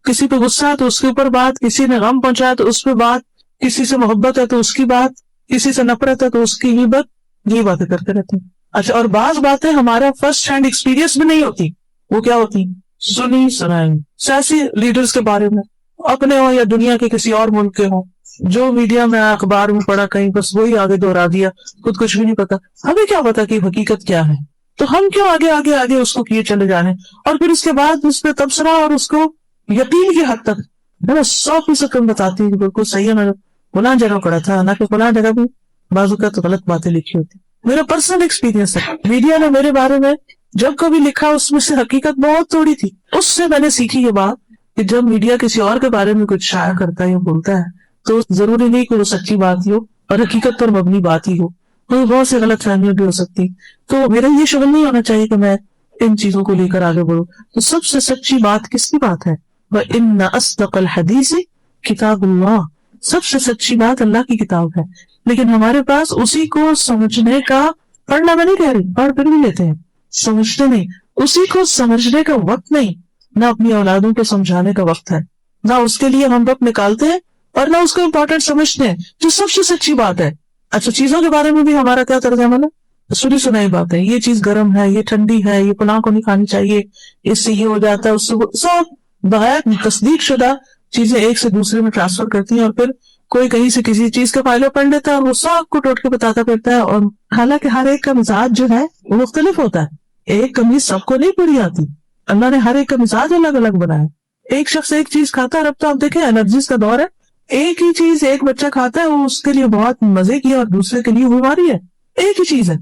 کسی پہ غصہ ہے تو اس کے اوپر بات, کسی نے غم پہنچایا تو اس پہ بات, کسی سے محبت ہے تو اس کی بات, کسی سے نفرت ہے تو اس کی غیبت, یہ باتیں کرتے رہتے ہیں. اچھا, اور بعض باتیں ہمارا فرسٹ ہینڈ ایکسپیرینس بھی نہیں ہوتی. وہ کیا ہوتی؟ سنی سنائی سیاسی لیڈرز کے بارے میں, اپنے ہوں یا دنیا کے کسی اور ملک کے ہوں, جو میڈیا میں اخبار میں پڑھا کہیں, بس وہی آگے دوہرا دیا, خود کچھ بھی نہیں پتا. ہمیں کیا پتا کہ حقیقت کیا ہے؟ تو ہم کیوں آگے آگے آگے اس کو کیے چلے جانے, اور پھر اس کے بعد اس پہ تبصرہ اور اس کو یقین کی حد تک 100% کم بتاتی ہے بالکل صحیح ہے, نہ فلاں جگہ پڑا تھا, نہ کہ فلاں جگہ بھی بعض اوقات تو غلط باتیں لکھی ہوتی. میرا پرسنل ایکسپیرینس ہے, میڈیا نے میرے بارے میں جب کبھی لکھا اس میں سے حقیقت بہت تھوڑی تھی. اس سے میں نے سیکھی یہ بات کہ جب میڈیا کسی اور کے بارے میں کچھ شائع کرتا ہے یا بولتا ہے تو ضروری نہیں کہ وہ سچی بات ہی ہو اور حقیقت پر مبنی بات ہی ہو, بہت سے غلط فہمیاں بھی ہو سکتی. تو میرا یہ شغل نہیں ہونا چاہیے کہ میں ان چیزوں کو لے کر آگے بڑھوں. تو سب سے سچی بات کس کی بات ہے؟ وَإِنَّ أَصْدَقَ الْحَدِيثِ کتاب اللہ, سب سے سچی بات اللہ کی کتاب ہے. لیکن ہمارے پاس اسی کو سمجھنے کا, پڑھنا میں نہیں کہہ رہی, پڑھ پھر بھی لیتے ہیں, سمجھتے نہیں, اسی کو سمجھنے کا وقت نہیں, نہ اپنی اولادوں کو سمجھانے کا وقت ہے, نہ اس کے لیے ہم وقت نکالتے ہیں, اور نہ اس کو امپورٹنٹ سمجھتے ہیں, جو سب سے سچی بات ہے. اچھا, چیزوں کے بارے میں بھی ہمارا کیا طرز عمل ہے؟ سنی سنائی بات ہے, یہ چیز گرم ہے, یہ ٹھنڈی ہے, یہ فلاں کو نہیں کھانی چاہیے, اس سے یہ ہو جاتا ہے, اس سے سب بغیر تصدیق شدہ چیزیں ایک سے دوسرے میں ٹرانسفر کرتی ہیں, اور پھر کوئی کہیں سے کسی چیز کا فائدہ پڑھ لیتا ہے اور وہ سب کو ٹوٹ کے بتاتا پھرتا ہے. اور حالانکہ ہر ایک کا مزاج جو ہے وہ مختلف ہوتا ہے, ایک قمیض سب کو نہیں پوری آتی, اللہ نے ہر ایک کا مزاج الگ الگ بنایا. ایک شخص ایک چیز کھاتا ہے, اب تو آپ دیکھیں الرجیز کا دور ہے, ایک ہی چیز ایک بچہ کھاتا ہے, وہ اس کے لیے بہت مزے کی اور دوسرے کے لیے بیماری ہے, ایک ہی چیز ہے.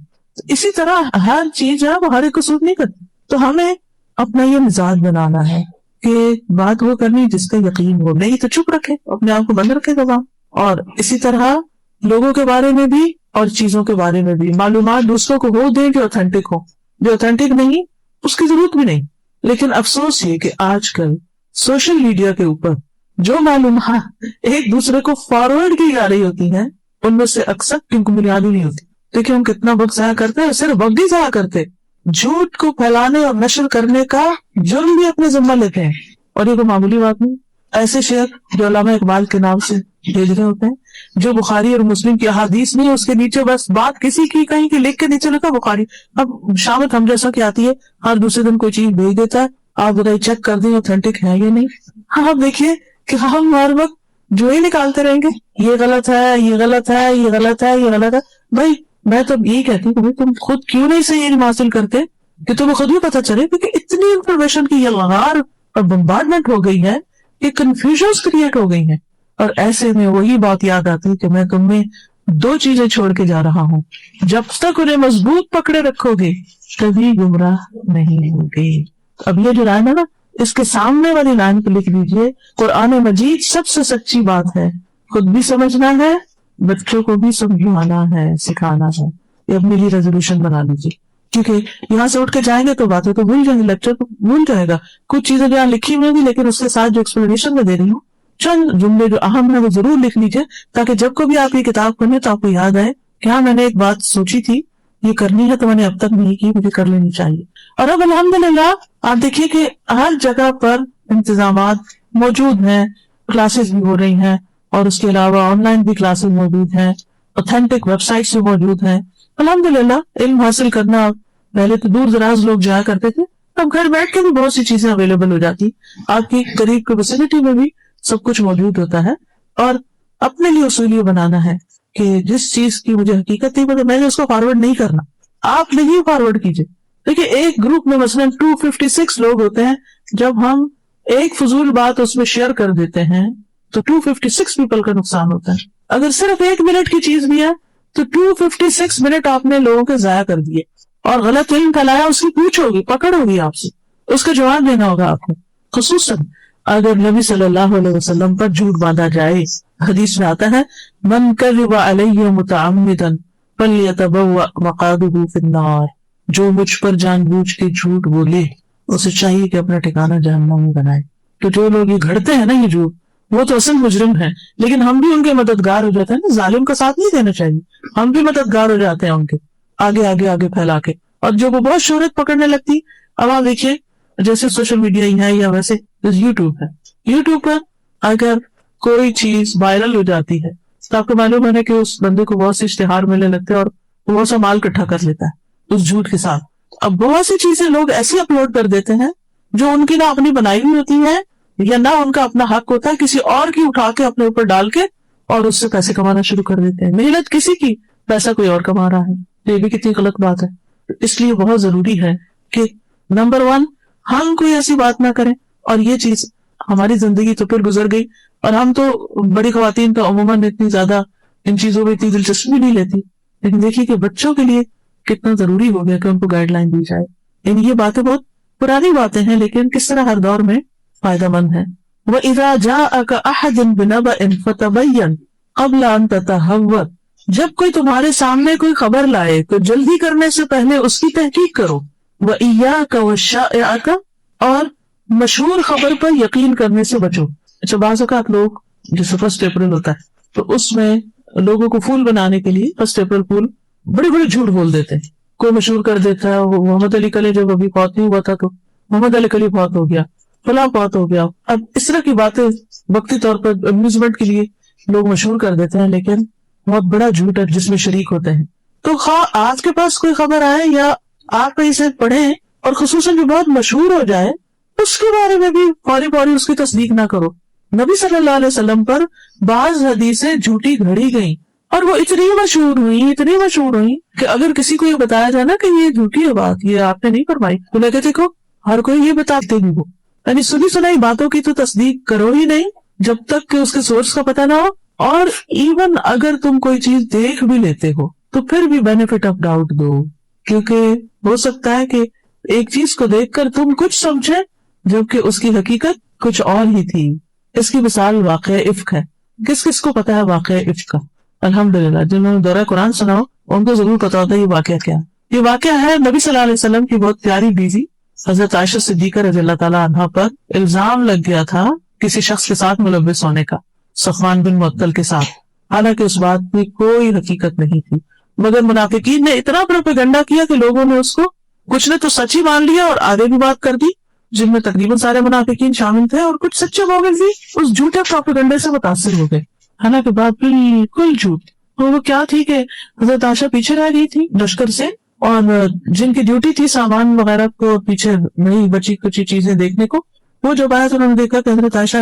اسی طرح ہر چیز ہے وہ ہر ایک کو سوٹ نہیں کرتی. تو ہمیں اپنا یہ مزاج بنانا ہے کہ بات وہ کرنی جس کا یقین ہو, نہیں تو چپ رکھے, اپنے آپ کو بند رکھے زبان. اور اسی طرح لوگوں کے بارے میں بھی اور چیزوں کے بارے میں بھی معلومات دوسروں کو وہ دیں جو اوتھینٹک ہو, جو اوتھینٹک نہیں اس کی ضرورت بھی نہیں. لیکن افسوس یہ کہ آج کل سوشل میڈیا کے اوپر جو معلومات ایک دوسرے کو فارورڈ کی جا رہی ہوتی ہیں, ان میں سے اکثر کیونکہ بنیادی نہیں ہوتی. دیکھیں ہم کتنا وقت ضائع کرتے ہیں، صرف وقت ہی ضائع کرتے، جھوٹ کو پھیلانے اور نشر کرنے کا جرم بھی اپنے ذمہ لیتے ہیں. اور یہ کوئی معمولی بات نہیں. ایسے شیخ جو علامہ اقبال کے نام سے بھیج رہے ہوتے ہیں، جو بخاری اور مسلم کی احادیث نہیں، اس کے نیچے بس بات کسی کی کہیں کی لکھ کے نیچے لکھا بخاری. اب شامت ہم جیسا کی آتی ہے، ہر دوسرے دن کوئی چیز بھیج دیتا ہے، آپ بتائیے چیک کر دیں اوتھینٹک ہے یا نہیں. ہاں آپ دیکھیے کہ ہم ہر وقت جو ہی نکالتے رہیں گے، یہ غلط ہے، یہ غلط ہے، یہ غلط ہے، یہ غلط ہے. بھائی میں تو یہی کہتی ہوں کہ تم خود کیوں نہیں صحیح علم حاصل کرتے کہ تمہیں خود بھی پتہ چلے، کیونکہ اتنی انفارمیشن کی یہ لغار اور بمبارڈمنٹ ہو گئی ہے کہ کنفیوژنز کریٹ ہو گئی ہیں. اور ایسے میں وہی بات یاد آتی کہ میں تمہیں دو چیزیں چھوڑ کے جا رہا ہوں، جب تک انہیں مضبوط پکڑے رکھو گے کبھی گمراہ نہیں ہوگے. اب یہ جو لائن ہے نا، اس کے سامنے والی لائن کو لکھ لیجئے، قرآن مجید سب سے سچی بات ہے، خود بھی سمجھنا ہے، بچوں کو بھی سمجھانا ہے، سکھانا ہے. یہ اپنے لیے ریزولوشن بنا لیجیے، کیونکہ یہاں سے اٹھ کے جائیں گے تو باتیں تو بھول جائیں گے، لیکچر تو بھول جائے گا. کچھ چیزیں جہاں لکھی ہوئی گی، لیکن اس کے ساتھ جو ایکسپلینیشن میں دے رہی ہوں، چند جملے جو اہم ہیں وہ ضرور لکھ لیجیے، تاکہ جب کبھی آپ یہ کتاب پڑھیں تو آپ کو یاد آئے کہ ہاں میں نے ایک بات سوچی تھی، یہ کرنی ہے تو میں نے اب تک نہیں کی، مجھے کر لینی چاہیے. اور اب الحمدللہ آپ دیکھیے کہ ہر جگہ پر انتظامات موجود ہیں، کلاسز بھی ہو رہی ہیں، اور اس کے علاوہ آن لائن بھی کلاسز موجود ہیں، اوتھینٹک ویب سائٹس بھی موجود ہیں. الحمدللہ علم حاصل کرنا، پہلے تو دور دراز لوگ جایا کرتے تھے، اب گھر بیٹھ کے بھی بہت سی چیزیں اویلیبل ہو جاتی، آپ کی قریب کی ویسینٹی میں بھی سب کچھ موجود ہوتا ہے. اور اپنے لیے اصول یہ بنانا ہے کہ جس چیز کی مجھے حقیقت تھی میں نے اس کو فارورڈ نہیں کرنا، آپ نہیں فارورڈ کیجئے. دیکھیے ایک گروپ میں مثلا 256 لوگ ہوتے ہیں، جب ہم ایک فضول بات اس میں شیئر کر دیتے ہیں تو 256 پیپل کا نقصان ہوتا ہے. اگر صرف 1 منٹ کی چیز بھی ہے تو 256 منٹ آپ نے لوگوں کے ضائع کر دیے. اور غلط علم پھیلایا، اس کی پوچھ ہوگی، پکڑ ہوگی آپ سے، اس کا جواب دینا ہوگا آپ کو. خصوصاً اگر نبی صلی اللہ علیہ وسلم پر جھوٹ باندھا جائے، حدیث میں آتا ہے من کذب علی متعمدا فلیتبوأ مقعدہ فی النار، جو مجھ پر جان بوجھ کے جھوٹ بولے اسے چاہیے کہ اپنا ٹھکانہ جہنم میں بنائے. تو جو لوگ یہ گھڑتے ہیں نا یہ جھوٹ، وہ تو اصل مجرم ہیں، لیکن ہم بھی ان کے مددگار ہو جاتے ہیں نا. ظالم کا ساتھ نہیں دینا چاہیے، ہم بھی مددگار ہو جاتے ہیں ان کے آگے آگے آگے پھیلا کے. اور جو وہ بہت شہرت پکڑنے لگتی، اب آپ دیکھیے جیسے سوشل میڈیا ہی ہے یا ویسے یوٹیوب ہے، یوٹیوب پر اگر کوئی چیز وائرل ہو جاتی ہے تو آپ کو معلوم ہے کہ اس بندے کو بہت سے اشتہار ملنے لگتے ہیں اور وہ بہت سا مال اکٹھا کر لیتا ہے اس جھوٹ کے ساتھ. اب بہت سی چیزیں لوگ ایسی اپلوڈ کر دیتے ہیں جو ان کی نہ اپنی بنائی ہوئی ہوتی ہے یا نہ ان کا اپنا حق ہوتا ہے، کسی اور کی اٹھا کے اپنے اوپر ڈال کے اور اس سے پیسے کمانا شروع کر دیتے ہیں. محنت کسی کی، پیسہ کوئی اور کما رہا ہے، یہ بھی کتنی غلط بات ہے. اس لیے بہت ضروری ہے کہ نمبر 1 ہم کوئی ایسی بات نہ کریں. اور یہ چیز ہماری زندگی تو پھر گزر گئی، اور ہم تو بڑی خواتین تو عموماً اتنی زیادہ ان چیزوں میں اتنی دلچسپی نہیں لیتی، لیکن دیکھیے کہ بچوں کے لیے کتنا ضروری ہو گیا کہ ان کو گائیڈ لائن دی جائے. یعنی یہ باتیں بہت پرانی باتیں ہیں، لیکن کس طرح ہر دور میں فائدہ مند ہیں. وَإِذَا جَاءَكَ أَحَدٌ بِنَبَإٍ فَتَبَيَّنْ قَبْلَ أَنْ تَتَهَوَّرَ، جب کوئی تمہارے سامنے کوئی خبر لائے تو جلدی کرنے سے پہلے اس کی تحقیق کرو. وَإِيَّاكَ وَالشَّائِعَةَ، اور مشہور خبر پر یقین کرنے سے بچو. اچھا بعض اوقات لوگ جیسے 1 اپریل ہوتا ہے تو اس میں لوگوں کو پھول بنانے کے لیے 1 اپریل پھول بڑے بڑے جھوٹ بول دیتے ہیں. کوئی مشہور کر دیتا ہے محمد علی کلی جب ابھی فوت نہیں ہوا تھا تو محمد علی کلی فوت ہو گیا، فلاں فوت ہو گیا. اب اس طرح کی باتیں وقتی طور پر امیوزمنٹ کے لیے لوگ مشہور کر دیتے ہیں، لیکن بہت بڑا جھوٹ ہے جس میں شریک ہوتے ہیں. تو خواہ آپ کے پاس کوئی خبر آئے یا آپ کہیں سے پڑھیں، اور خصوصاً جو بہت مشہور ہو جائے اس کے بارے میں بھی فوری اس کی تصدیق نہ کرو. نبی صلی اللہ علیہ وسلم پر بعض حدیثیں جھوٹی گھڑی گئیں اور وہ اتنی مشہور ہوئی کہ اگر کسی کو یہ بتایا جائے نا کہ یہ جھوٹی ہے بات، یہ آپ نے نہیں فرمائی، تو لگے دیکھو ہر کوئی یہ بتاتے بھی وہ، یعنی سنی سنائی باتوں کی تو تصدیق کرو ہی نہیں جب تک کہ اس کے سورس کا پتہ نہ ہو. اور ایون اگر تم کوئی چیز دیکھ بھی لیتے ہو تو پھر بھی بینیفٹ آف ڈاؤٹ دو، کیونکہ ہو سکتا ہے کہ ایک چیز کو دیکھ کر تم کچھ سمجھے جبکہ اس کی حقیقت کچھ اور ہی تھی. اس کی مثال واقعہ افک ہے. کس کس کو پتا ہے واقعہ افک کا؟ الحمدللہ جنہوں نے دورہ قرآن سنا ہو ان کو ضرور پتا ہوتا ہے یہ واقعہ کیا ہے. یہ واقعہ ہے نبی صلی اللہ علیہ وسلم کی بہت پیاری بیوی حضرت عائشہ صدیقہ رضی اللہ تعالیٰ عنہا پر الزام لگ گیا تھا کسی شخص کے ساتھ ملوث ہونے کا، صفوان بن معطل کے ساتھ، حالانکہ اس بات کی کوئی حقیقت نہیں تھی. مگر منافقین نے اتنا پروپیگنڈا کیا کہ لوگوں نے اس کو کچھ نے تو سچ ہی مان لیا اور آگے بھی بات کر دی، جن میں تقریباً سارے منافقین شامل تھے، اور کچھ سچے مومن بھی اس جھوٹے پروپیگنڈے سے متاثر ہو گئے، حالانکہ بات بالکل جھوٹ۔ اور وہ کیا تھی کہ حضرت عائشہ پیچھے رہ گئی تھی لشکر سے، اور جن کی ڈیوٹی تھی سامان وغیرہ کو پیچھے نہیں بچی کچی چیزیں دیکھنے کو، وہ جب آیا تو انہوں نے دیکھا کہ حضرت عائشہ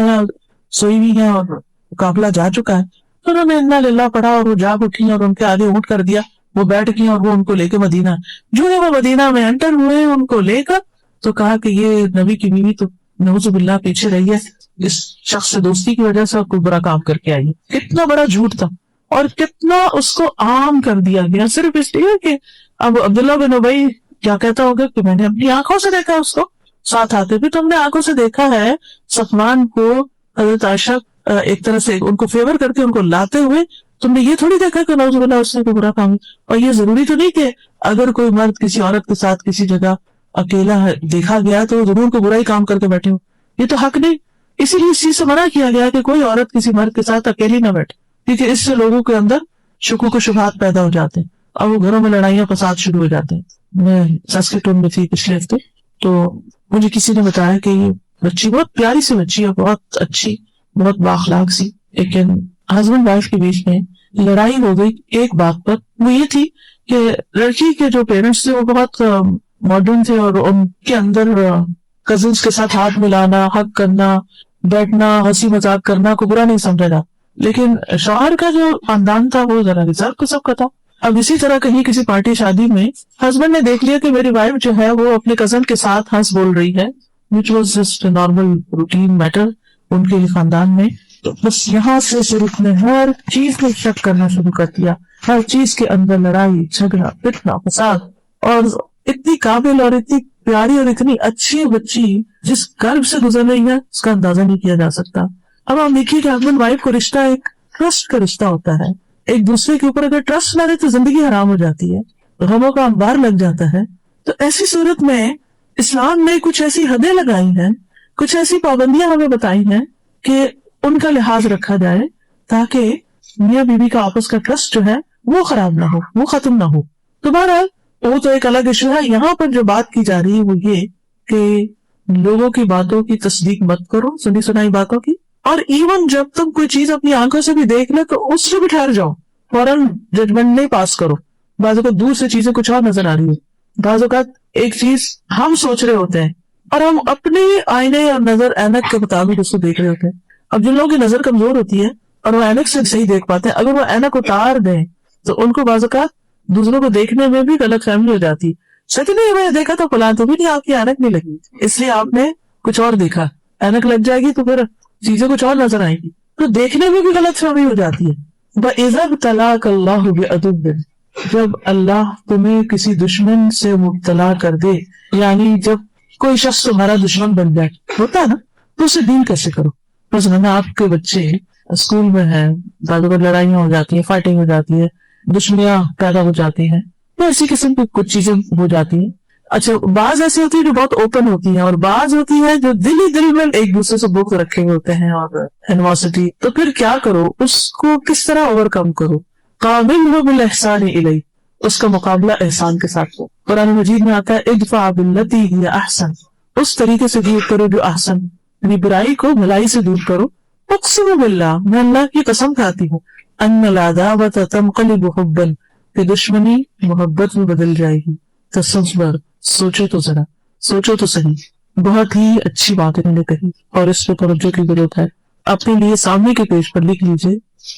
سوئی ہوئی ہے اور قافلہ جا چکا ہے، تو انہوں نے انا للہ پڑھا اور وہ جاگ اٹھی اور ان کے آگے اونٹ کر دیا، وہ بیٹھ گئی اور وہ ان کو لے کے مدینہ، جو ہے وہ مدینہ میں انٹر ہوئے ان کو لے کر، تو کہا کہ یہ نبی کی بیوی تو نعوذ باللہ پیچھے رہی ہے، اس شخص سے دوستی کی وجہ سے کوئی برا کام کر کے آئی ہے۔ کتنا بڑا جھوٹ تھا اور کتنا اس کو عام کر دیا گیا، صرف اس لیے کہ اب عبداللہ بن ابی کیا کہتا ہوگا کہ میں نے اپنی آنکھوں سے دیکھا اس کو ساتھ آتے بھی، تو ہم نے آنکھوں سے دیکھا ہے صفوان کو حضرت عائشہ ایک طرح سے ان کو فیور کر کے ان کو لاتے ہوئے، تم نے یہ تھوڑی دیکھا کہ نعوذ باللہ اس نے کوئی برا کام، اور یہ ضروری تو نہیں کہ اگر کوئی مرد کسی عورت کے ساتھ کسی جگہ اکیلا دیکھا گیا تو ضرور کوئی برا ہی کام کر کے بیٹھے ہو، یہ تو حق نہیں۔ اسی لیے اس چیز سے منع کیا گیا کہ کوئی عورت کسی مرد کے ساتھ اکیلی نہ بیٹھے، کیونکہ اس سے لوگوں کے اندر شکوک و شبہات پیدا ہو جاتے ہیں اور وہ گھروں میں لڑائیاں فساد شروع ہو جاتے ہیں۔ میں ساسکیٹون میں تھی پچھلے ہفتے، تو مجھے کسی نے بتایا کہ یہ بچی بہت پیاری سی بچی ہے، بہت اچھی، بہت بااخلاق سی، لیکن ہسبینڈ وائف کے بیچ میں لڑائی ہو گئی ایک بات پر، وہ یہ تھی کہ لڑکی کے جو پیرنٹس تھے وہ بہت ماڈرن تھے اور ان کے اندر کزنس کے ساتھ ہاتھ ملانا، حق کرنا، بیٹھنا، ہنسی مذاق کرنا کو برا نہیں سمجھا جاتا، لیکن شوہر کا جو خاندان تھا وہ ذرا ریزرو قسم کا تھا۔ اب اسی طرح کہیں کسی پارٹی شادی میں ہسبینڈ نے دیکھ لیا کہ میری وائف جو ہے وہ اپنے کزن کے ساتھ ہنس بول رہی ہے، which was just a normal routine matter ان کے خاندان میں، تو بس یہاں سے شروع نے ہر چیز میں شک کرنا شروع کر دیا، ہر چیز کے اندر لڑائی جھگڑا فتنہ فساد، اور اتنی قابل اور اتنی پیاری اور اتنی اچھی بچی جس گرب سے گزر رہی ہے اس کا اندازہ نہیں کیا جا سکتا۔ اب ہم دیکھیے کہ ہسبینڈ وائف کو رشتہ ایک ٹرسٹ کا رشتہ ہوتا ہے، ایک دوسرے کے اوپر اگر ٹرسٹ نہ رہے تو زندگی حرام ہو جاتی ہے، غموں کا انبار لگ جاتا ہے۔ تو ایسی صورت میں اسلام نے کچھ ایسی حدیں لگائی ہیں، کچھ ایسی پابندیاں ہمیں بتائی ہیں کہ ان کا لحاظ رکھا جائے تاکہ میاں بیوی کا آپس کا ٹرسٹ جو ہے وہ خراب نہ ہو، وہ ختم نہ ہو۔ تو بہرحال وہ تو ایک الگ ایشو ہے، یہاں پر جو بات کی جا رہی ہے وہ یہ کہ لوگوں کی باتوں کی تصدیق مت کرو، سنی سنائی باتوں کی، اور ایون جب تم کوئی چیز اپنی آنکھوں سے بھی دیکھ لے تو اس سے بھی ٹھہر جاؤ، فوراً ججمنٹ نہیں پاس کرو۔ بعض اوقات دور سے چیزیں کچھ اور نظر آ رہی ہے، بعض اوقات ایک چیز ہم سوچ رہے ہوتے ہیں اور ہم اپنے آئینے اور نظر اینک کے مطابق اس کو دیکھ رہے ہوتے ہیں۔ اب جن لوگوں کی نظر کمزور ہوتی ہے اور وہ اینک سے صحیح دیکھ پاتے ہیں، اگر وہ اینک اتار دیں تو ان کو بعض اوقات دوسروں کو دیکھنے میں بھی غلط فہمی ہو جاتی، سچ نہیں میں نے دیکھا تو فلاں تو بھی نہیں، آپ کی اینک نہیں لگی، اس لیے آپ نے کچھ اور دیکھا، اینک لگ جائے گی تو پھر چیزیں کچھ اور نظر آئیں گی، تو دیکھنے میں بھی غلط فہمی ہو جاتی ہے۔ وَإِذَا ابْتَلَاكَ اللَّهُ بِعَدُوٍّ، جب اللہ تمہیں کسی دشمن سے مبتلا کر دے، یعنی جب کوئی شخص تمہارا دشمن بن جائے، ہوتا ہے نا، تو اسے ڈیل کیسے کرو؟ مثلاً آپ کے بچے اسکول میں ہیں، بعض اوقات لڑائیاں ہو جاتی ہیں، فائٹنگ ہو جاتی ہے، دشمنیاں پیدا ہو جاتی ہیں، تو ایسی قسم کی کچھ چیزیں ہو جاتی ہیں۔ اچھا، بعض ایسی ہوتی ہے جو بہت اوپن ہوتی ہیں اور بعض ہوتی ہے جو دل ہی دل میں ایک دوسرے سے بغض رکھے ہوئے ہوتے ہیں اور اینیموسٹی، تو پھر کیا کرو؟ اس کو کس طرح اوور کم کرو؟ قابلہ بالاحسان الیہ، اس کا مقابلہ احسان کے ساتھ ہو۔ قرآن مجید میں آتا ہے ادفع باللتی ہی احسن، اس طریقے سے دور کرو جو احسن، یعنی برائی کو بھلائی سے دور کرو۔ اقسم باللہ، میں اللہ کی قسم کھاتی ہوں، ان العداوۃ تنقلب حبا، کہ دشمنی محبت میں بدل جائے گی۔ تصور، سوچو تو ذرا، سوچو تو صحیح، بہت ہی اچھی بات انہوں نے کہی اور اس پہ توجہ کی ضرورت ہے۔ اپنے لیے سامنے کے پیج پر لکھ لیجئے،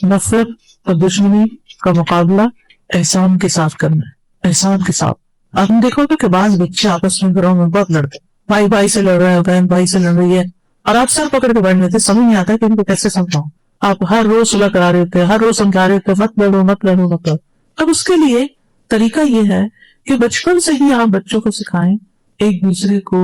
نفرت اور دشمنی کا مقابلہ احسان کے ساتھ کرنا ہے، احسان کے ساتھ۔ آپ نے دیکھو گا کہ بعض بچے آپس میں گھروں میں بہت لڑتے، بھائی بھائی سے لڑ رہا ہے، بہن بھائی سے لڑ رہی ہے، اور آپ سر پکڑ کے بیٹھ لیتے، سمجھ نہیں آتا کہ ان کو کیسے سمجھاؤں۔ آپ ہر روز صلح کرا رہے ہوتے، ہر روز سمجھا رہے ہوتے، مت لڑو مت لڑو مت لڑو۔ اب اس کے لیے طریقہ یہ ہے کہ بچپن سے ہی آپ بچوں کو سکھائیں ایک دوسرے کو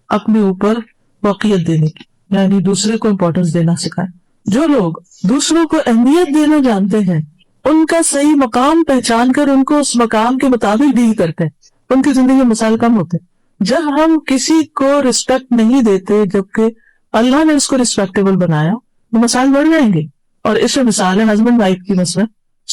اپنے اوپر فوقیت دینے کی، یعنی دوسرے کو امپورٹنس دینا سکھائیں۔ جو لوگ دوسروں کو اہمیت دینا جانتے ہیں، ان کا صحیح مقام پہچان کر ان کو اس مقام کے مطابق ڈیل کرتے ہیں، ان کی زندگی میں مسائل کم ہوتے ہیں۔ جب ہم کسی کو رسپیکٹ نہیں دیتے جبکہ اللہ نے اس کو رسپیکٹیبل بنایا، وہ مسائل بڑھ جائیں گے۔ اور اس میں مثال ہے ہسبینڈ وائف کی، مثلا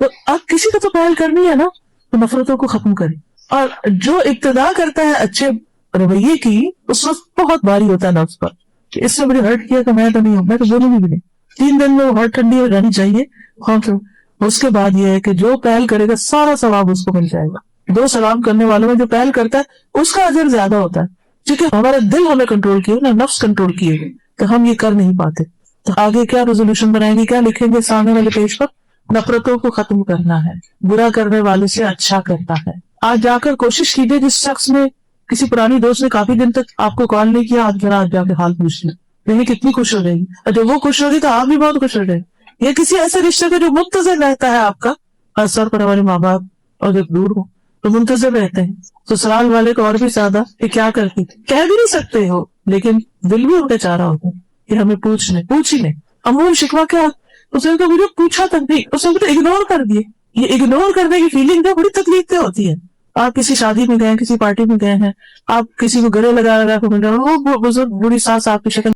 تو اب کسی کو تو پہل کرنی ہے نا، تو نفرتوں کو ختم کریں. اور جو ابتدا کرتا ہے اچھے رویے کی، اس وقت بہت بھاری ہوتا ہے نفس پر کہ اس نے مجھے ہرٹ کیا تو میں تو نہیں ہوں، میں تو بولوں گی بھی نہیں. 3 دن میں وہ ہرٹ ٹھنڈی ہو جانی چاہیے. اس کے بعد یہ ہے کہ جو پہل کرے گا سارا ثواب اس کو مل جائے گا. 2 سلام کرنے والوں میں جو پہل کرتا ہے اس کا اجر زیادہ ہوتا ہے، کیونکہ ہمارا دل ہمیں کنٹرول کیے نا، نفس کنٹرول کیے گئے، تو ہم یہ کر نہیں پاتے. تو آگے کیا ریزولوشن بنائیں گے، کیا لکھیں گے سامنے والے پیج پر؟ نفرتوں کو ختم کرنا ہے، برا کرنے والے سے اچھا کرتا ہے. آج جا کر کوشش کیجیے، جس شخص نے، کسی پرانی دوست نے کافی دن تک آپ کو کال نہیں کیا، آج ذرا جا کے حال پوچھ لیں، دیکھیں کتنی خوش ہو جائے گی. اور جب وہ خوش ہوگی تو آپ بھی بہت خوش ہو جائیں گے. یا کسی ایسے رشتے کا جو منتظر رہتا ہے آپ کا، خاص طور پر ہمارے ماں باپ اور جب دور ہو تو منتظر رہتے ہیں. سسرال والے کو اور بھی زیادہ کہ کیا کرتی، کہہ بھی نہیں سکتے ہو لیکن دل بھی ان کا چاہ رہا ہوتا ہے کہ ہمیں پوچھ ہی لیں. امول شکوا کیا، اس نے تو مجھے پوچھا تک نہیں، اس نے مجھے اگنور کر دیے. یہ اگنور کرنے کی فیلنگ تو بڑی تکلیف دہ ہوتی ہے. آپ کسی شادی میں گئے، کسی پارٹی میں گئے ہیں، آپ کسی کو گلے لگا کے مل رہے ہو، وہ بزرگ بوڑھی ساس آپ کی شکل